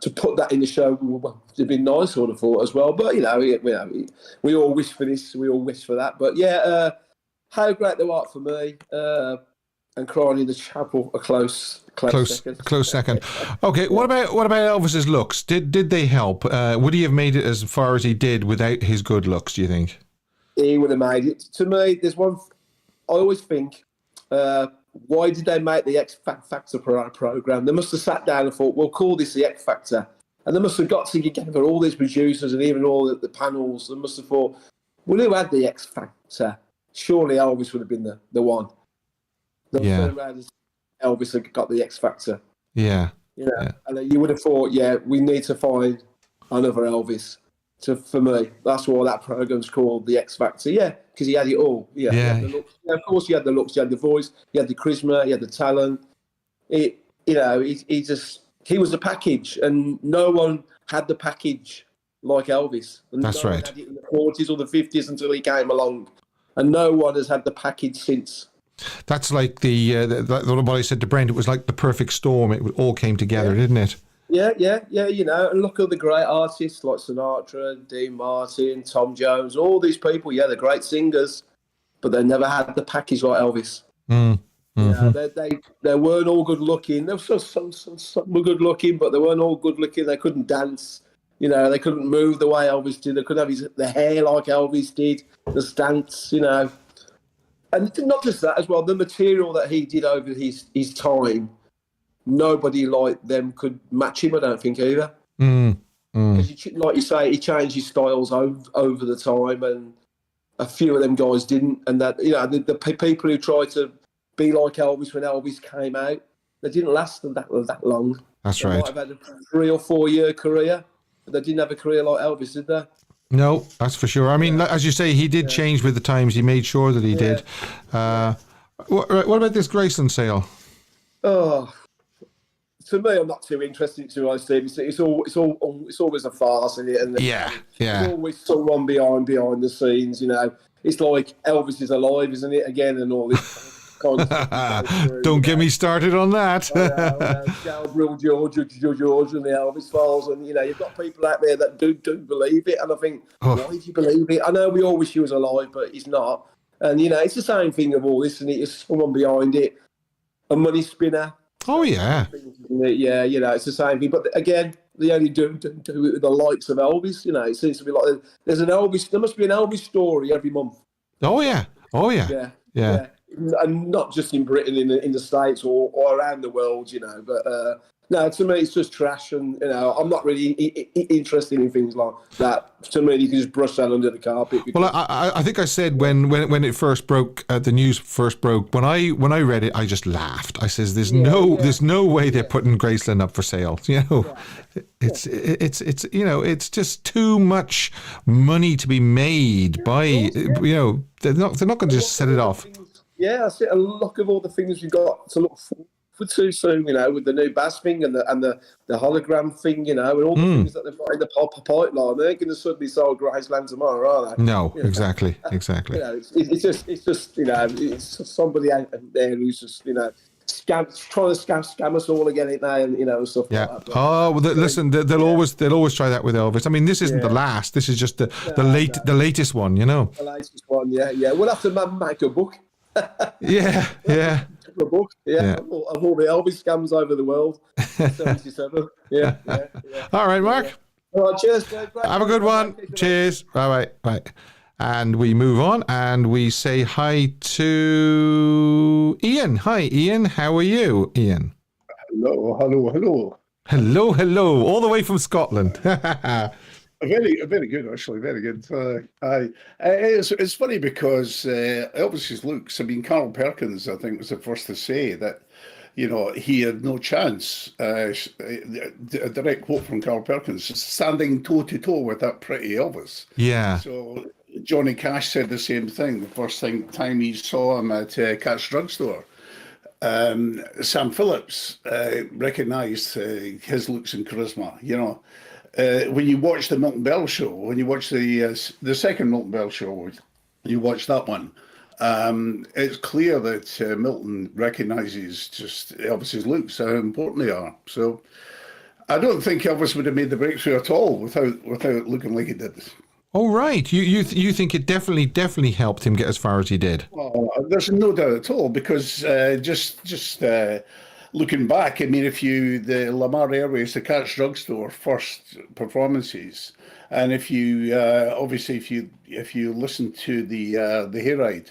to put that in the show would have been nice, sort of thought as well. But we all wish for this, we all wish for that. But How Great Thou Art for me. and Crying in the Chapel a close second. Close second. Okay, what about Elvis's looks? Did they help? Would he have made it as far as he did without his good looks, do you think? He would have made it. To me, there's one. I always think, why did they make the X Factor program? They must have sat down and thought, we'll call this the X Factor. And they must have got together all these producers and even all the panels. They must have thought, well, who had the X Factor? Surely Elvis would have been the one. Elvis had got the X Factor. Yeah. And you would have thought, we need to find another Elvis. For me, that's why that program's called the X Factor. Yeah, because he had it all. Yeah. He had the looks. Of course, he had the looks. He had the voice. He had the charisma. He had the talent. He was the package, and no one had the package like Elvis. And that's right. Had it in the 40s or the 50s until he came along, and no one has had the package since. That's like what I said to Brent. It was like the perfect storm. It all came together, didn't it? Yeah. And look at the great artists like Sinatra, Dean Martin, Tom Jones, all these people. Yeah, they're great singers, but they never had the package like Elvis. They weren't all good looking. There was some were good looking, but they weren't all good looking. They couldn't dance. They couldn't move the way Elvis did. They couldn't have the hair like Elvis did, the stance. And not just that as well. The material that he did over his time. Nobody like them could match him, I don't think, either. Because, like you say, he changed his styles over the time, and a few of them guys didn't. And that, the people who tried to be like Elvis when Elvis came out, they didn't last that long. That's they right. Might have had a 3 or 4 year career, but they didn't have a career like Elvis, did they? No, that's for sure. I mean, as you say, he did change with the times. He made sure that he did. What about this Graceland sale? Oh. To me, I'm not too interested to I see. It's always a farce, isn't it? And it's always someone behind the scenes. It's like Elvis is alive, isn't it? Again, and all this kind of stuff. Don't get me started on that. Gabriel George, and the Elvis files, and you've got people out there that do believe it, and I think, why do you believe it? I know we all wish he was alive, but he's not. And it's the same thing of all this, and it's someone behind it, a money spinner. Oh yeah, it's the same thing. But again, they only do it with the likes of Elvis. It seems to be like there's an Elvis. There must be an Elvis story every month. Oh yeah. And not just in Britain, in the States or around the world. But no, to me it's just trash, and I'm not really interested in things like that. To me, you can just brush that under the carpet. Well, I think I said when it first broke, the news first broke. When I read it, I just laughed. I says, "There's no way they're putting Graceland up for sale." It's just too much money to be made by they're not going to just set it off. Yeah, I see a lot of all the things we've got to look for too soon, with the new bass thing and the hologram thing, and all the things that they've got in the pipeline. They ain't going to suddenly sell Graceland tomorrow, are they? No, exactly. It's just it's somebody out there who's just trying to scam us all again, and stuff like that. But, listen, they'll always try that with Elvis. I mean, this isn't the last. This is just the latest one, The latest one, yeah. We'll have to make a book. Yeah. A book, of all the Elvis scams over the world. 77. Yeah. All right, Mark. All right, cheers. Have a good one. Cheers. Bye. And we move on and we say hi to Ian. Hi, Ian. How are you, Ian? Hello. Hello. All the way from Scotland. Very good, actually. Very good. It's funny because Elvis's looks. I mean, Carl Perkins, I think, was the first to say that, he had no chance. A direct quote from Carl Perkins: "Standing toe to toe with that pretty Elvis." Yeah. So Johnny Cash said the same thing the first time he saw him at Cat's Drugstore. Sam Phillips recognised his looks and charisma. When you watch the Milton Bell show, when you watch the second Milton Bell show, you watch that one, it's clear that Milton recognises just Elvis's looks, how important they are. So I don't think Elvis would have made the breakthrough at all without looking like he did. Oh, right. You think it definitely helped him get as far as he did? Oh, there's no doubt at all, because just looking back, I mean, the Lamar Airways, the Catch Drugstore first performances, and if you obviously if you listen to the hayride,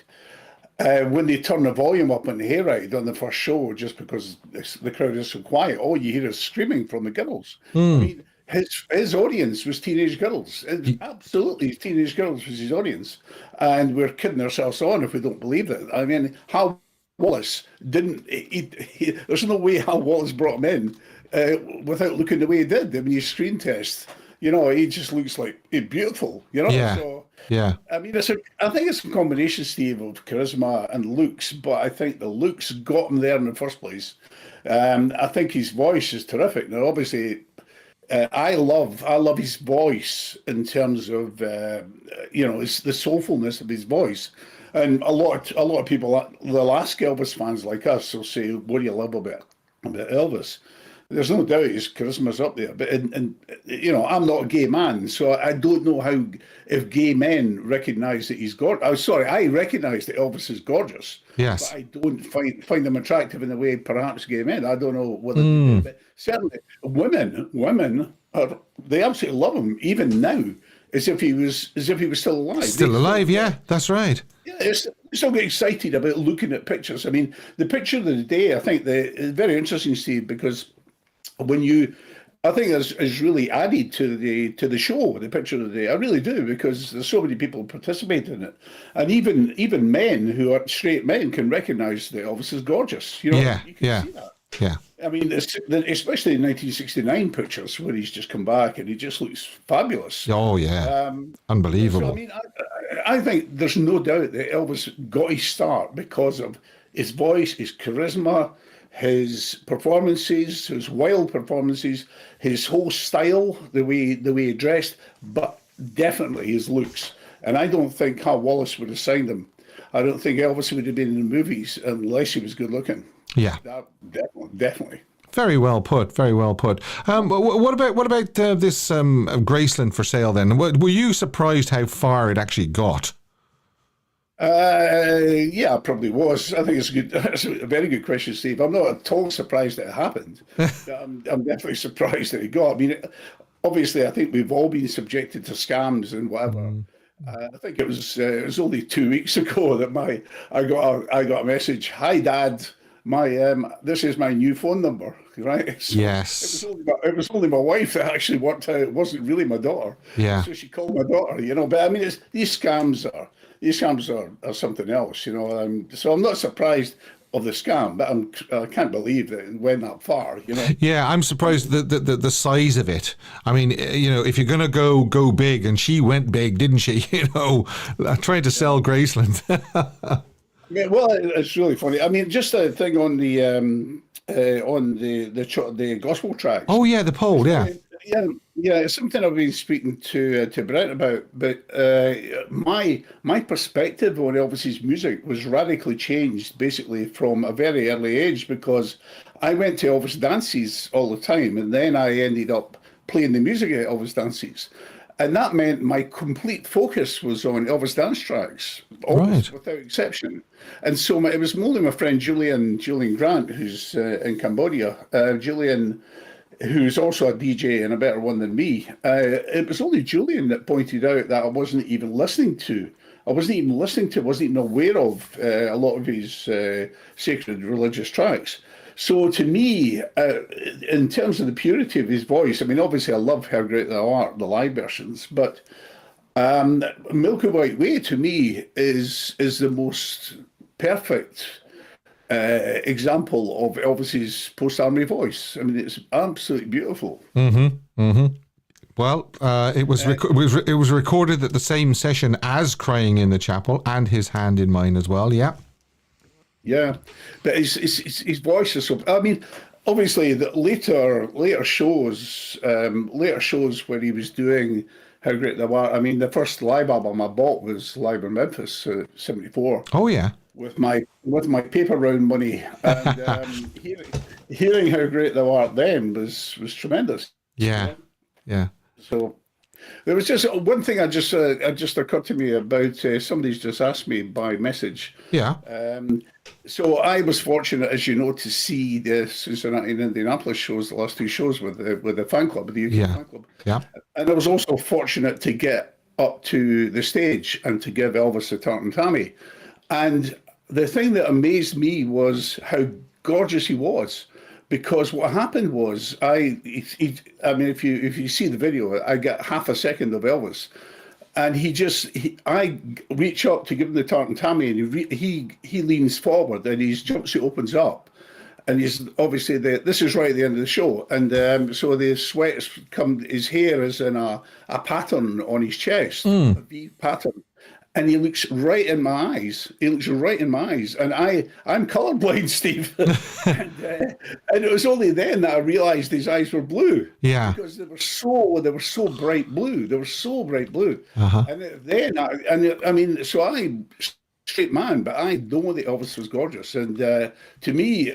when they turn the volume up on the hayride on the first show, just because the crowd is so quiet, all you hear is screaming from the girls. I mean, his audience was teenage girls. Absolutely, teenage girls was his audience, and we're kidding ourselves on if we don't believe that. I mean, Hal Wallace didn't. There's no way Hal Wallace brought him in without looking the way he did. I mean, his screen test, he just looks like beautiful. Yeah. So, yeah. I mean, I think it's a combination, Steve, of charisma and looks, but I think the looks got him there in the first place. I think his voice is terrific. Now, obviously, I love his voice in terms of it's the soulfulness of his voice, and a lot of people, they'll ask Elvis fans like us, will say, "What do you love about Elvis?" There's no doubt his charisma's up there, but and I'm not a gay man, so I don't know if gay men recognise that he's gorgeous. I recognise that Elvis is gorgeous. Yes. But I don't find them attractive in the way perhaps gay men. I don't know whether they do, but certainly women they absolutely love him even now, as if he was still alive. Still alive, yeah, that's right. Yeah, it's still get excited about looking at pictures. I mean, the picture of the day, I think is very interesting, Steve, because I think is really added to the show, the picture of the day. I really do, because there's so many people participating in it, and even men who are straight men can recognise that Elvis is gorgeous. You can see that. Yeah. I mean, especially in 1969 pictures where he's just come back and he just looks fabulous. Oh yeah, unbelievable. So, I mean, I think there's no doubt that Elvis got his start because of his voice, his charisma, his performances, his wild performances, his whole style, the way he dressed, but definitely his looks. And I don't think Hal Wallace would have signed him. I don't think Elvis would have been in the movies unless he was good looking. Yeah, definitely. Very well put. Very well put. What about this Graceland for sale then? Were you surprised how far it actually got? Yeah, I probably was. I think it's a very good question, Steve. I'm not at all surprised that it happened. I'm definitely surprised that it got. I mean, obviously, I think we've all been subjected to scams and whatever. I think it was only 2 weeks ago that I got a message. Hi, Dad. This is my new phone number, right? So yes. It was only my wife that actually worked out. It wasn't really my daughter. Yeah. So she called my daughter, But I mean, these scams are something else, So I'm not surprised of the scam, but I can't believe that it went that far, Yeah, I'm surprised the size of it. I mean, if you're going to go big, and she went big, didn't she? Trying to sell Graceland. Yeah, well, it's really funny. I mean, just a thing on the gospel tracks. Oh yeah, the poll, yeah. Yeah, it's something I've been speaking to Brett about. But my perspective on Elvis's music was radically changed, basically from a very early age, because I went to Elvis dances all the time, and then I ended up playing the music at Elvis dances. And that meant my complete focus was on Elvis dance tracks, almost without exception. And so it was only my friend Julian Grant, who's in Cambodia. Julian, who's also a DJ and a better one than me. It was only Julian that pointed out that I wasn't even listening to, wasn't even aware of a lot of his sacred religious tracks. So to me, in terms of the purity of his voice, I mean, obviously I love How Great Thou Art, the live versions, but Milky White Way to me is the most perfect example of Elvis's post-army voice. I mean, it's absolutely beautiful. Well, it was recorded at the same session as Crying in the Chapel and His Hand in Mine as well. Yeah. Yeah, but his voice is so. I mean, obviously, the later shows where he was doing How Great Thou Art. I mean, the first live album I bought was live in Memphis, '74. Oh yeah. With my paper round money, and hearing How Great Thou Art then was tremendous. Yeah. So There was just one thing I just occurred to me about. Somebody's just asked me by message. Yeah. So I was fortunate, as you know, to see the Cincinnati and Indianapolis shows, the last two shows with the fan club, with the UK fan club. Yeah. And I was also fortunate to get up to the stage and to give Elvis the Tartan Tammy. And the thing that amazed me was how gorgeous he was. Because what happened was, I mean, if you see the video, I get half a second of Elvis, and I reach up to give him the Tartan Tammy, and he leans forward, and his jumpsuit opens up, and he's obviously this is right at the end of the show, and so the sweats come. His hair is in a pattern on his chest, a V pattern. And he looks right in my eyes. And I'm colorblind, Steve. and it was only then that I realised his eyes were blue. Yeah. Because they were so bright blue. They were so bright blue. Uh-huh. And then, so I'm straight man, but I know that Elvis was gorgeous. And to me,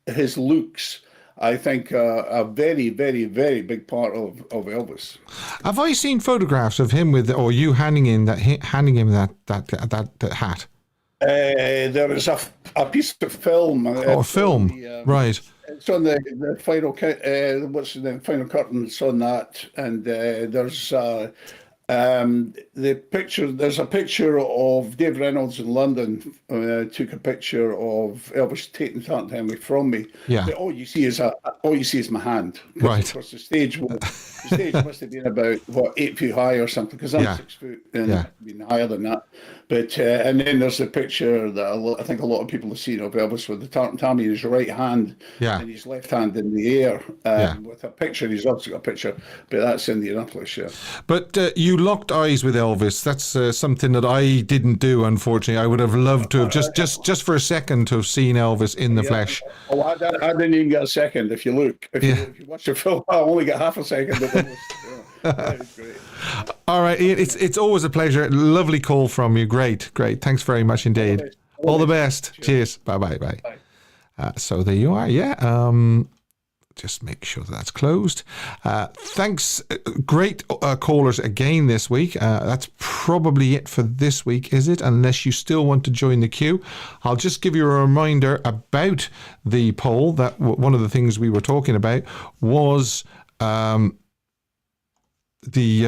his looks, I think, a very, very, very big part of Elvis. Have I seen photographs of him or you handing him that hat? There is a piece of film. Right. It's on the final. What's the final curtain? It's on that, and there's the picture. There's a picture of Dave Reynolds in London. Took a picture of Elvis taking the Tartan Tammy from me. Yeah. But all you see is my hand. Right. Because the stage must have been about 8 feet high or something. Because I'm 6 foot and been higher than that. But and then there's a picture that I think a lot of people have seen of Elvis with the Tartan Tammy in his right hand and his left hand in the air with a picture. He's also got a picture, but that's Indianapolis. Yeah. But you locked eyes with Elvis. That's something that I didn't do, unfortunately. I would have loved to have just for a second to have seen Elvis in the flesh. Oh, I didn't even get a second. If you look, if you watch the film, I only get half a second of Elvis. That was great. All right, Ian, it's always a pleasure. Lovely call from you. Great. Thanks very much indeed. All the best. Cheers. Bye. So there you are. Yeah. Just make sure that's closed. Thanks. Great callers again this week. That's probably it for this week, is it? Unless you still want to join the queue. I'll just give you a reminder about the poll. That one of the things we were talking about was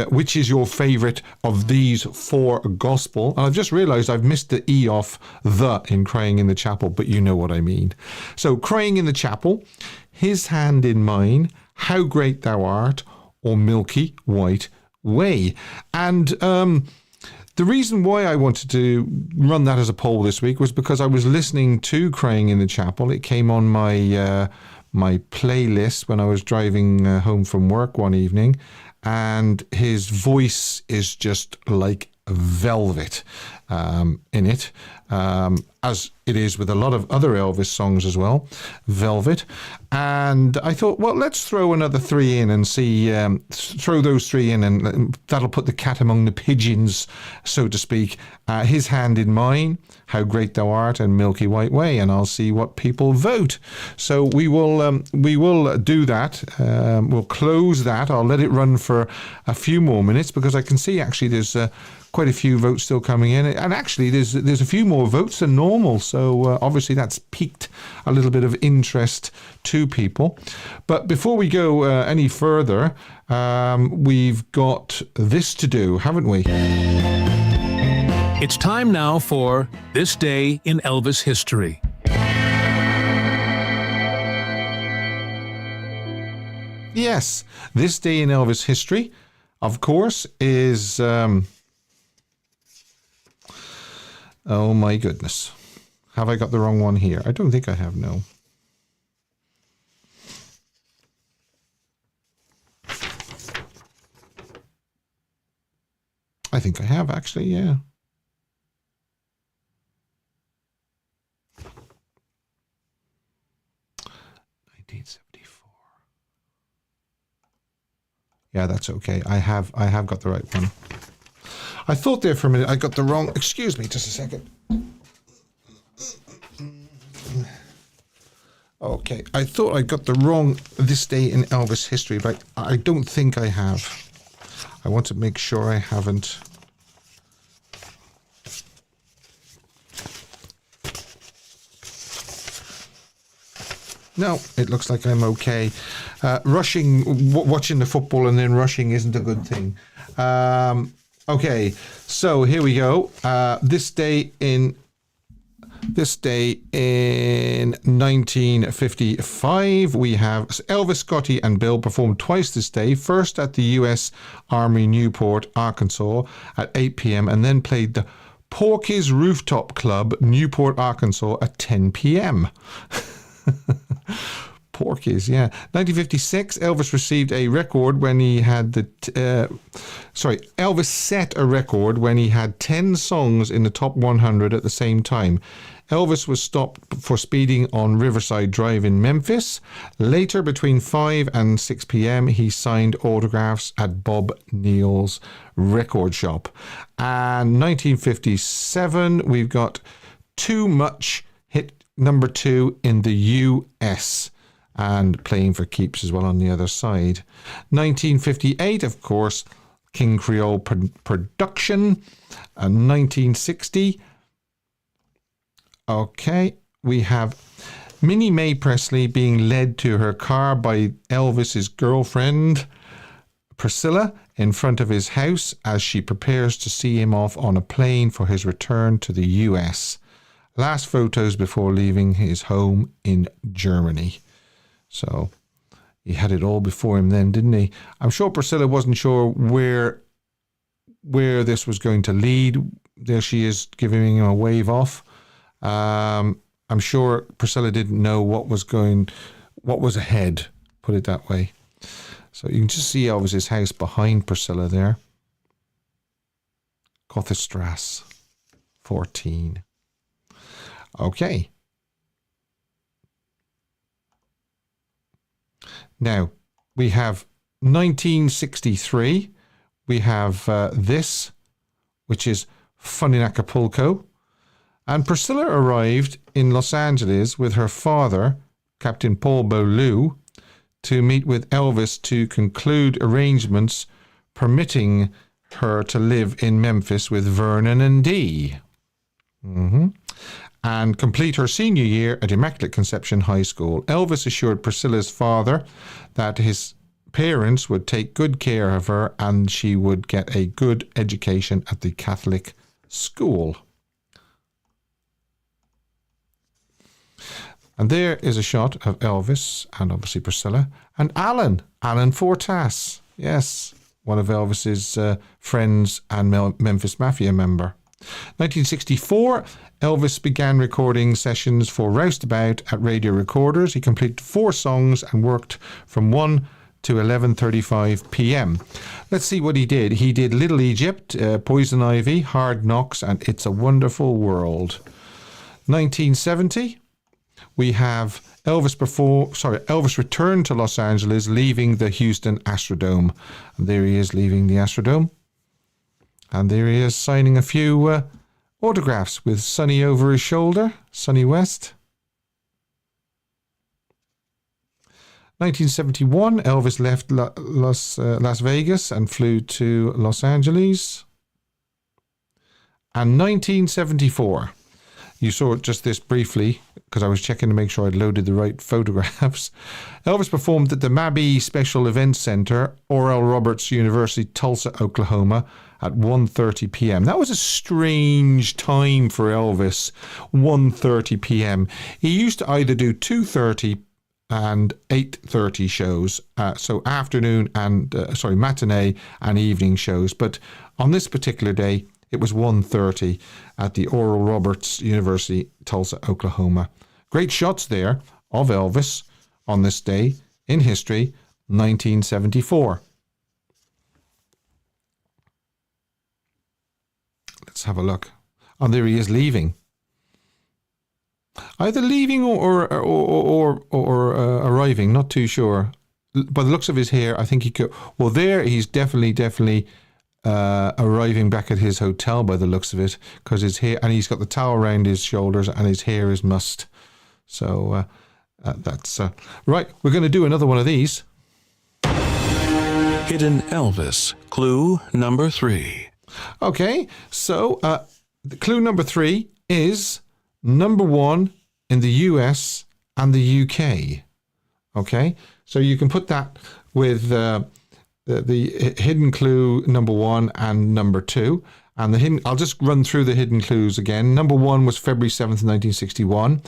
which is your favourite of these four gospel. And I've just realised I've missed the E off the in Crying in the Chapel, but you know what I mean. So Crying in the Chapel, His Hand in Mine, How Great Thou Art, or Milky White Way. And the reason why I wanted to run that as a poll this week was because I was listening to Crying in the Chapel. It came on my my playlist when I was driving home from work one evening. And his voice is just like velvet in it, as it is with a lot of other Elvis songs as well, velvet. And I thought, well, let's throw another three in and see, throw those three in, and that'll put the cat among the pigeons, so to speak. His Hand in Mine, How Great Thou Art, and Milky White Way, and I'll see what people vote. So we will do that. We'll close that. I'll let it run for a few more minutes because I can see actually there's quite a few votes still coming in, and actually there's a few more votes than normal, so obviously that's piqued a little bit of interest to people. But before we go any further, we've got this to do, haven't we? It's time now for This Day in Elvis History. Yes, This Day in Elvis History, of course, is oh my goodness. Have I got the wrong one here? I don't think I have, no. I think I have, actually, yeah. Yeah, that's okay. I have got the right one. I thought there for a minute I got the wrong. Excuse me, just a second. Okay, I thought I got the wrong This Day in Elvis History, but I don't think I have. I want to make sure I haven't. No, it looks like I'm okay. Rushing, watching the football and then rushing isn't a good thing. Okay, so here we go. This day in 1955, we have Elvis, Scotty and Bill performed twice this day. First at the U.S. Army Newport, Arkansas at 8 p.m. and then played the Porky's Rooftop Club, Newport, Arkansas at 10 p.m. Porky's, yeah. 1956, Elvis received a record when he had Elvis set a record when he had 10 songs in the top 100 at the same time. Elvis was stopped for speeding on Riverside Drive in Memphis. Later, between 5 and 6 p.m., he signed autographs at Bob Neal's record shop. And 1957, we've got Too Much, hit number 2 in the US and playing for keeps as well on the other side. 1958, of course, King Creole production. 1960, okay, we have Minnie Mae Presley being led to her car by Elvis's girlfriend, Priscilla, in front of his house as she prepares to see him off on a plane for his return to the US. Last photos before leaving his home in Germany. So he had it all before him then, didn't he? I'm sure Priscilla wasn't sure where this was going to lead. There she is giving him a wave off. I'm sure Priscilla didn't know what was ahead, put it that way. So you can just see Elvis's house behind Priscilla there. Gothenstrasse 14. Okay. Now, we have 1963. We have this, which is Fun in Acapulco. And Priscilla arrived in Los Angeles with her father, Captain Paul Beaulieu, to meet with Elvis to conclude arrangements permitting her to live in Memphis with Vernon and Dee. And complete her senior year at Immaculate Conception High School. Elvis assured Priscilla's father that his parents would take good care of her and she would get a good education at the Catholic school. And there is a shot of Elvis and obviously Priscilla and Alan Fortas. Yes, one of Elvis's friends and Memphis Mafia member. 1964, Elvis began recording sessions for Roustabout at Radio Recorders. He completed 4 songs and worked from 1 to 11:35 p.m. Let's see what he did. He did Little Egypt, Poison Ivy, Hard Knocks, and It's a Wonderful World. 1970, we have Elvis returned to Los Angeles, leaving the Houston Astrodome. And there he is leaving the Astrodome. And there he is signing a few autographs with Sonny over his shoulder, Sonny West. 1971, Elvis left Las Vegas and flew to Los Angeles. And 1974, you saw just this briefly because I was checking to make sure I'd loaded the right photographs. Elvis performed at the Mabee Special Events Center, Oral Roberts University, Tulsa, Oklahoma, at 1:30 p.m. That was a strange time for Elvis, 1:30 p.m. He used to either do 2:30 and 8:30 shows, so afternoon and matinee and evening shows. But on this particular day, it was 1:30 at the Oral Roberts University, Tulsa, Oklahoma. Great shots there of Elvis on this day in history, 1974. Let's have a look. Oh, there he is leaving. Either leaving or arriving, not too sure. By the looks of his hair, I think he could. Well, there he's definitely arriving back at his hotel by the looks of it, because his hair, and he's got the towel around his shoulders, and his hair is mussed. So that's right. We're going to do another one of these. Hidden Elvis. Clue number 3. Okay, so the clue number 3 is number 1 in the US and the UK. Okay, so you can put that with the hidden clue number 1 and number 2. And the hidden, I'll just run through the hidden clues again. Number 1 was February 7th, 1961.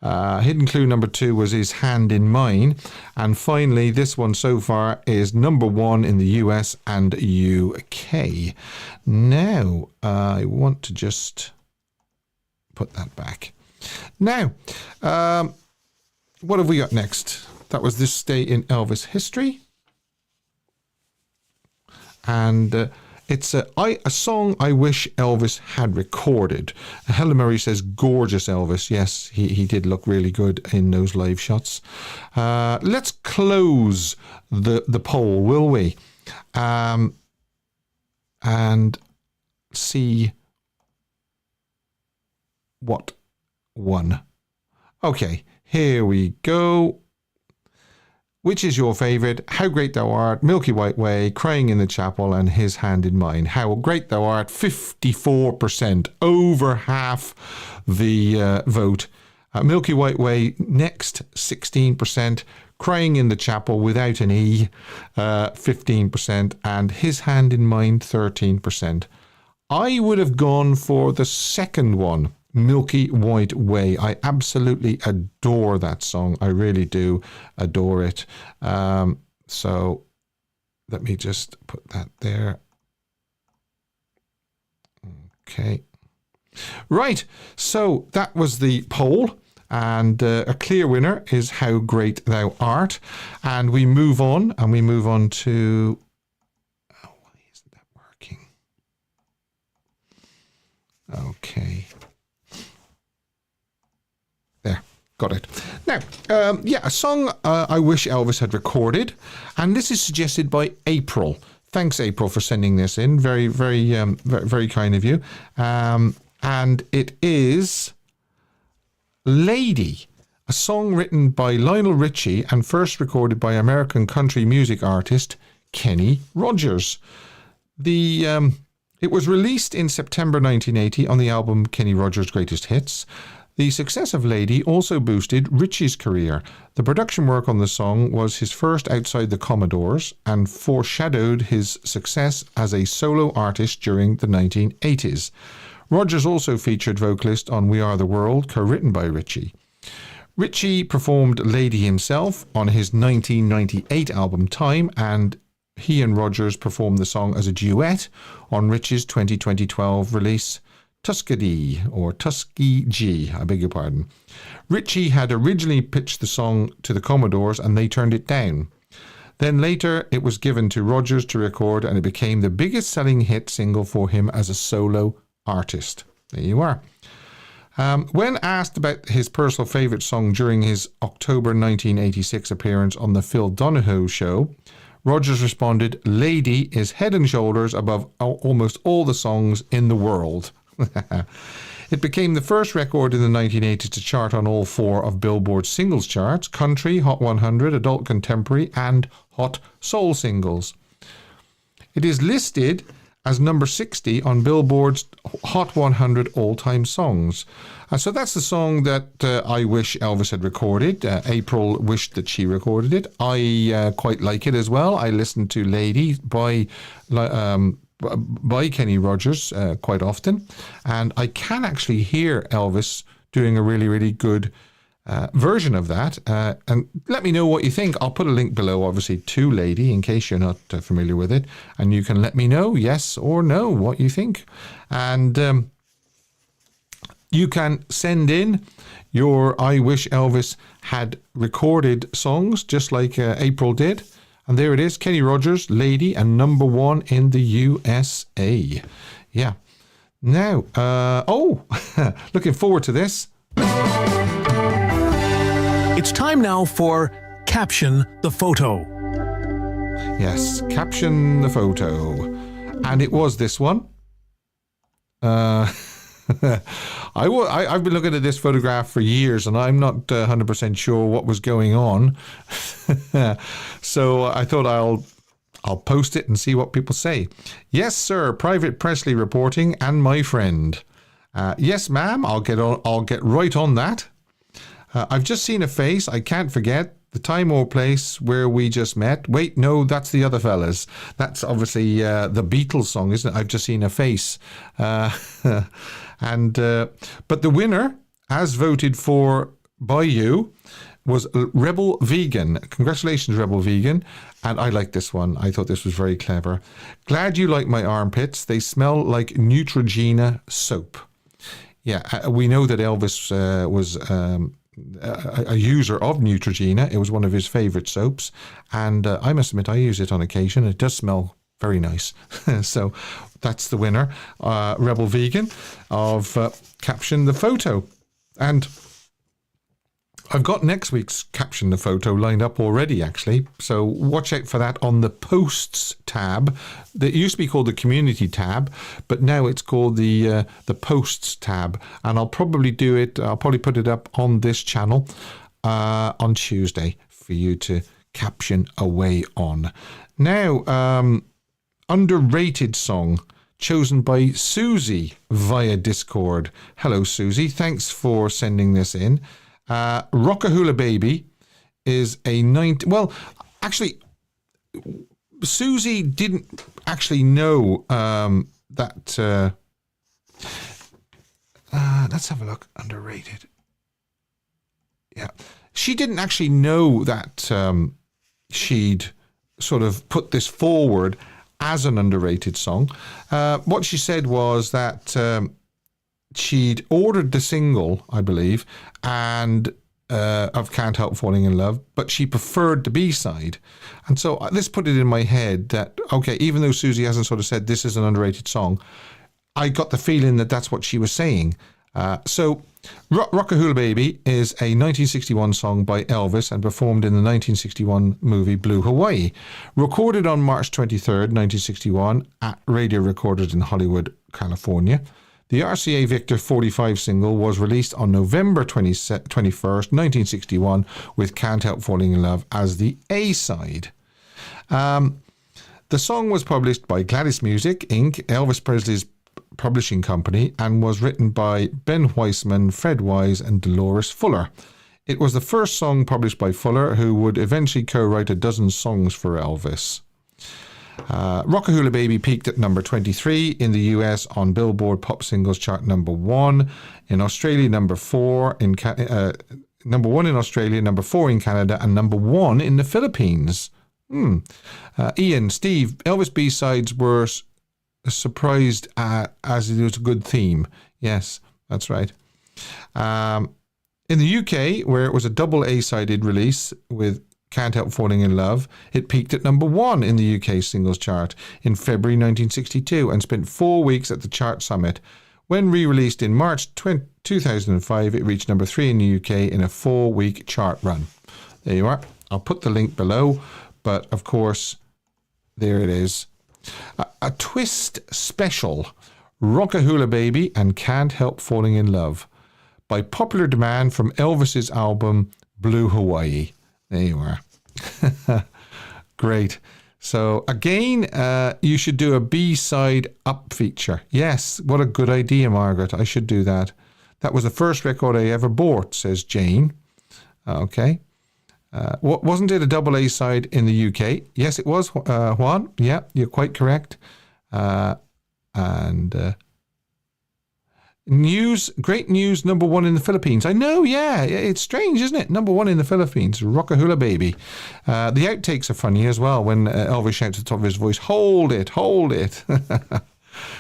Hidden clue number 2 was His Hand in Mine. And finally, this one so far is number 1 in the US and UK. Now, I want to just put that back. Now, what have we got next? That was This Day in Elvis History. And it's a song I wish Elvis had recorded. Helen Murray says, gorgeous Elvis. Yes, he did look really good in those live shots. Let's close the poll, will we? And see what won. Okay, here we go. Which is your favourite? How Great Thou Art, Milky White Way, Crying in the Chapel, and His Hand in Mine. How Great Thou Art, 54%, over half the vote. Milky White Way next, 16%. Crying in the Chapel without an E, 15%. And His Hand in Mine, 13%. I would have gone for the second one. Milky White Way. I absolutely adore that song. I really do adore it. So let me just put that there. Okay. Right. So that was the poll. And a clear winner is How Great Thou Art. And we move on. And we move on to... Oh, why isn't that working? Okay. There, got it. Now, a song I wish Elvis had recorded, and this is suggested by April. Thanks, April, for sending this in. Very, very, very kind of you. And it is Lady, a song written by Lionel Richie and first recorded by American country music artist Kenny Rogers. It was released in September 1980 on the album Kenny Rogers' Greatest Hits. The success of Lady also boosted Richie's career. The production work on the song was his first outside the Commodores and foreshadowed his success as a solo artist during the 1980s. Rogers also featured vocalist on We Are the World, co-written by Richie. Richie performed Lady himself on his 1998 album Time, and he and Rogers performed the song as a duet on Richie's 2012 release Tuskegee, or Tuskegee, I beg your pardon. Richie had originally pitched the song to the Commodores and they turned it down. Then later it was given to Rogers to record and it became the biggest selling hit single for him as a solo artist. There you are. When asked about his personal favourite song during his October 1986 appearance on the Phil Donahue Show, Rogers responded, Lady is head and shoulders above almost all the songs in the world. It became the first record in the 1980s to chart on all 4 of Billboard's singles charts: country, Hot 100, adult contemporary, and hot soul singles. It is listed as number 60 on Billboard's Hot 100 all-time songs. So that's the song that I wish Elvis had recorded. April wished that she recorded it. I quite like it as well. I listened to Lady by Kenny Rogers quite often, and I can actually hear Elvis doing a really, really good version of that. And let me know what you think. I'll put a link below, obviously, to Lady, in case you're not familiar with it, and you can let me know, yes or no, what you think. And you can send in your I wish Elvis had recorded songs, just like April did. And there it is, Kenny Rogers, Lady, and number 1 in the USA. Yeah. Now, looking forward to this. It's time now for Caption the Photo. Yes, Caption the Photo. And it was this one. I've been looking at this photograph for years and I'm not 100% sure what was going on. So I thought I'll post it and see what people say. Yes, sir. Private Presley reporting, and my friend. Yes, ma'am. I'll get right on that. I've just seen a face. I can't forget the time or place where we just met. Wait, no, that's the other fellas. That's obviously the Beatles song, isn't it? I've just seen a face. But the winner, as voted for by you, was Rebel Vegan. Congratulations, Rebel Vegan. And I like this one. I thought this was very clever. Glad you like my armpits. They smell like Neutrogena soap. Yeah, we know that Elvis was a user of Neutrogena. It was one of his favourite soaps. And I must admit, I use it on occasion. It does smell very nice. So that's the winner, Rebel Vegan of Caption the Photo. And I've got next week's Caption the Photo lined up already, actually. So watch out for that on the Posts tab. It used to be called the Community tab, but now it's called the Posts tab. And I'll probably put it up on this channel on Tuesday for you to caption away on. Now, underrated song chosen by Susie via Discord. Hello, Susie. Thanks for sending this in. Rockahula Baby is a 90... Well, actually, Susie didn't actually know that... let's have a look. Underrated. Yeah. She didn't actually know that she'd sort of put this forward as an underrated song. What she said was that... she'd ordered the single, I believe, and of Can't Help Falling in Love, but she preferred the B-side. And so this put it in my head that, okay, even though Susie hasn't sort of said this is an underrated song, I got the feeling that that's what she was saying. So Rockahula Baby is a 1961 song by Elvis and performed in the 1961 movie Blue Hawaii. Recorded on March 23rd, 1961 at Radio Recorders in Hollywood, California. The RCA Victor 45 single was released on November 21st, 1961, with Can't Help Falling in Love as the A-side. The song was published by Gladys Music, Inc., Elvis Presley's publishing company, and was written by Ben Weissman, Fred Wise, and Dolores Fuller. It was the first song published by Fuller, who would eventually co-write a dozen songs for Elvis. Rockahula Baby peaked at number 23 in the US on Billboard Pop Singles Chart number 1. In Australia, number 4. Number 1 in Australia, number 4 in Canada, and number 1 in the Philippines. Ian, Steve, Elvis B-sides were surprised as it was a good theme. Yes, that's right. In the UK, where it was a double A-sided release with Can't Help Falling in Love, it peaked at number 1 in the UK singles chart in February 1962 and spent 4 weeks at the chart summit. When re-released in March 2005, it reached number 3 in the UK in a 4-week chart run. There you are. I'll put the link below, but of course, there it is. A twist special, Rockahula Baby and Can't Help Falling in Love, by popular demand from Elvis's album Blue Hawaii. There you are. Great. So again, you should do a B-side up feature. Yes, what a good idea, Margaret. I should do that. That was the first record I ever bought, says Jane. Okay. Wasn't it a double A-side in the UK? Yes, it was, Juan. Yeah, you're quite correct. Great news, number 1 in the Philippines. I know, yeah, it's strange, isn't it? Number 1 in the Philippines, Rockahula Baby. The outtakes are funny as well when Elvis shouts at the top of his voice, hold it, hold it.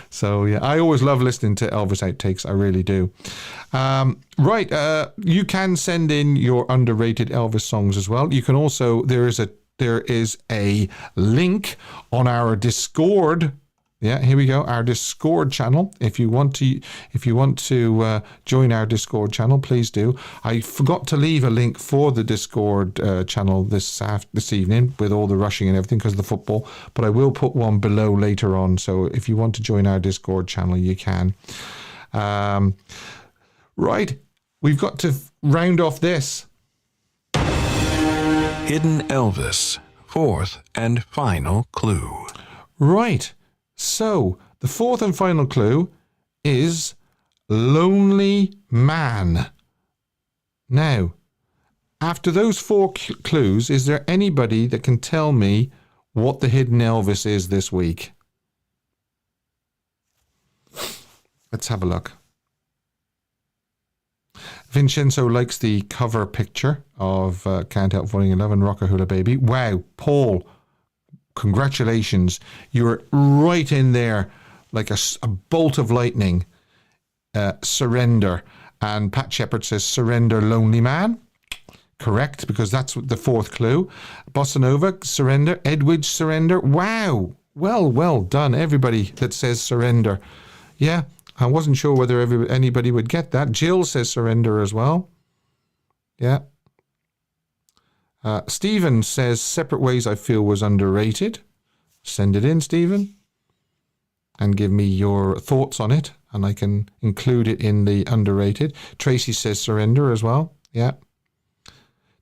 So, yeah, I always love listening to Elvis outtakes, I really do. Right, you can send in your underrated Elvis songs as well. You can also, there is a link on our Discord. Yeah, here we go. Our Discord channel. If you want to join our Discord channel, please do. I forgot to leave a link for the Discord channel this evening with all the rushing and everything because of the football. But I will put one below later on. So if you want to join our Discord channel, you can. Right, we've got to round off this. Hidden Elvis fourth and final clue. Right. So, the fourth and final clue is lonely man. Now, after those four clues, is there anybody that can tell me what the hidden Elvis is this week? Let's have a look. Vincenzo likes the cover picture of Can't Help Falling in Love and Rock a Hula Baby. Wow, Paul, congratulations. You were right in there like a bolt of lightning. Surrender. And Pat Shepard says, Surrender, Lonely Man. Correct, because that's the fourth clue. Bossa Nova, Surrender. Edwidge, Surrender. Wow. Well done, everybody that says Surrender. Yeah, I wasn't sure whether anybody would get that. Jill says Surrender as well. Yeah. Stephen says Separate Ways I Feel was underrated. Send it in, Stephen, and give me your thoughts on it, and I can include it in the underrated. Tracy says Surrender as well. Yeah.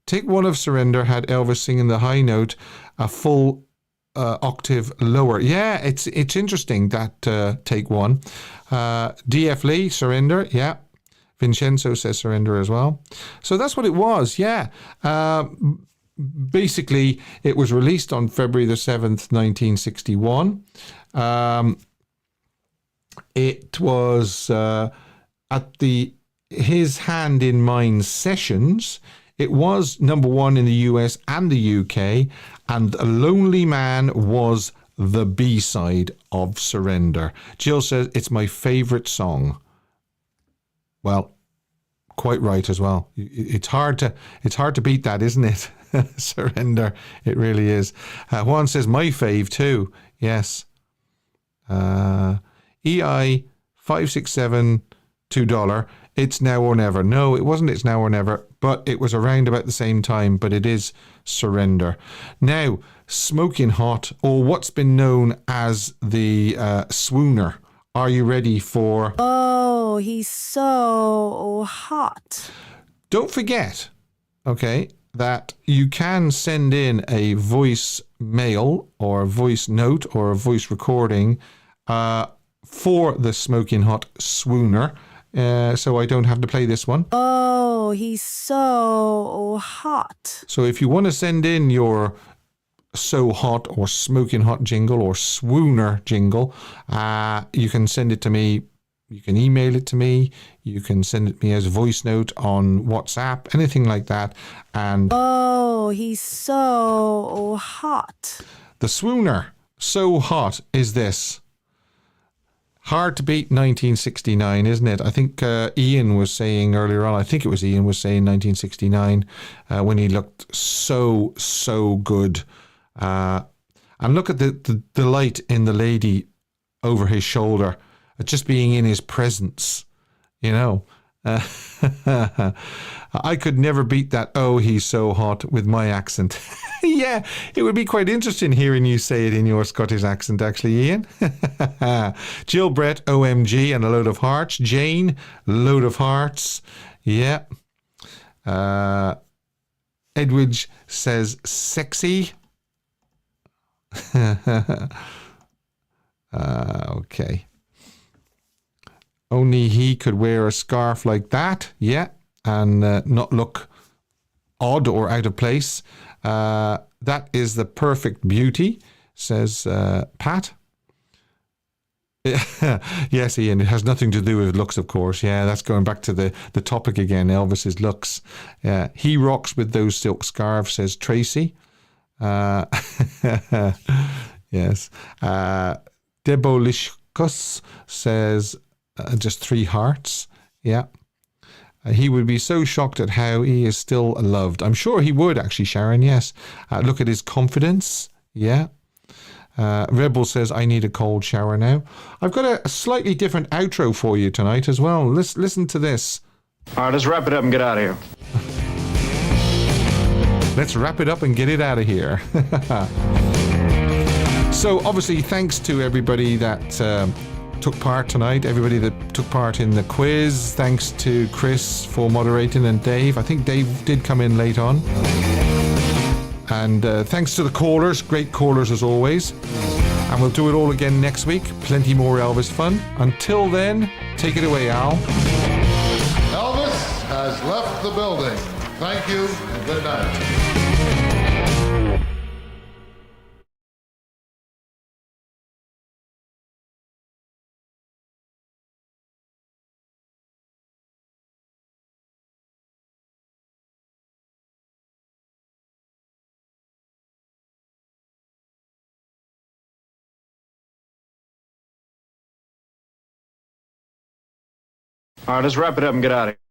Take one of Surrender had Elvis singing the high note a full octave lower. Yeah, it's interesting, that take one. DF Lee, Surrender. Yeah. Vincenzo says Surrender as well. So that's what it was. Yeah. Basically, it was released on February the 7th, 1961. It was at the His Hand in Mine sessions. It was number one in the US and the UK, and A Lonely Man was the B-side of Surrender. Jill says, it's my favourite song. Well, quite right as well. It's hard to beat that, isn't it? Surrender, it really is. Juan says, my fave too. Yes. EI 567 $2. It's Now or Never. No, it wasn't It's Now or Never, but it was around about the same time, but it is Surrender. Now, Smoking Hot, or what's been known as the Swooner. Are you ready for... Oh, he's so hot. Don't forget, okay, that you can send in a voice mail or a voice note or a voice recording for the Smoking Hot Swooner. So I don't have to play this one. Oh, he's so hot. So if you want to send in your So Hot or Smoking Hot jingle or Swooner jingle, you can send it to me. You can email it to me. You can send it to me as a voice note on WhatsApp, anything like that. And oh, he's so hot. The Swooner, So Hot, is this. Hard to beat 1969, isn't it? I think Ian was saying earlier on, I think it was Ian was saying 1969, when he looked so good. And look at the delight in the lady over his shoulder, just being in his presence, you know. I could never beat that, oh, he's so hot, with my accent. Yeah, it would be quite interesting hearing you say it in your Scottish accent, actually, Ian. Jill Brett, OMG, and a load of hearts. Jane, load of hearts. Yeah. Edwidge says sexy. Okay. Only he could wear a scarf like that, yeah, and not look odd or out of place. That is the perfect beauty, says Pat. Yes, Ian, it has nothing to do with looks, of course. Yeah, that's going back to the topic again, Elvis's looks. He rocks with those silk scarves, says Tracy. Yes. Debolishkus says... just 3 hearts. Yeah. He would be so shocked at how he is still loved. I'm sure he would, actually, Sharon. Yes. Look at his confidence. Yeah. Rebel says, I need a cold shower now. I've got a slightly different outro for you tonight as well. Listen to this. All right, let's wrap it up and get out of here. Let's wrap it up and get it out of here. So, obviously, thanks to everybody that... took part tonight, everybody that took part in the quiz. Thanks to Chris for moderating and Dave. I think Dave did come in late on. And thanks to the callers, great callers as always. And we'll do it all again next week. Plenty more Elvis fun. Until then, take it away, Al. Elvis has left the building. Thank you and good night. All right, let's wrap it up and get out of here.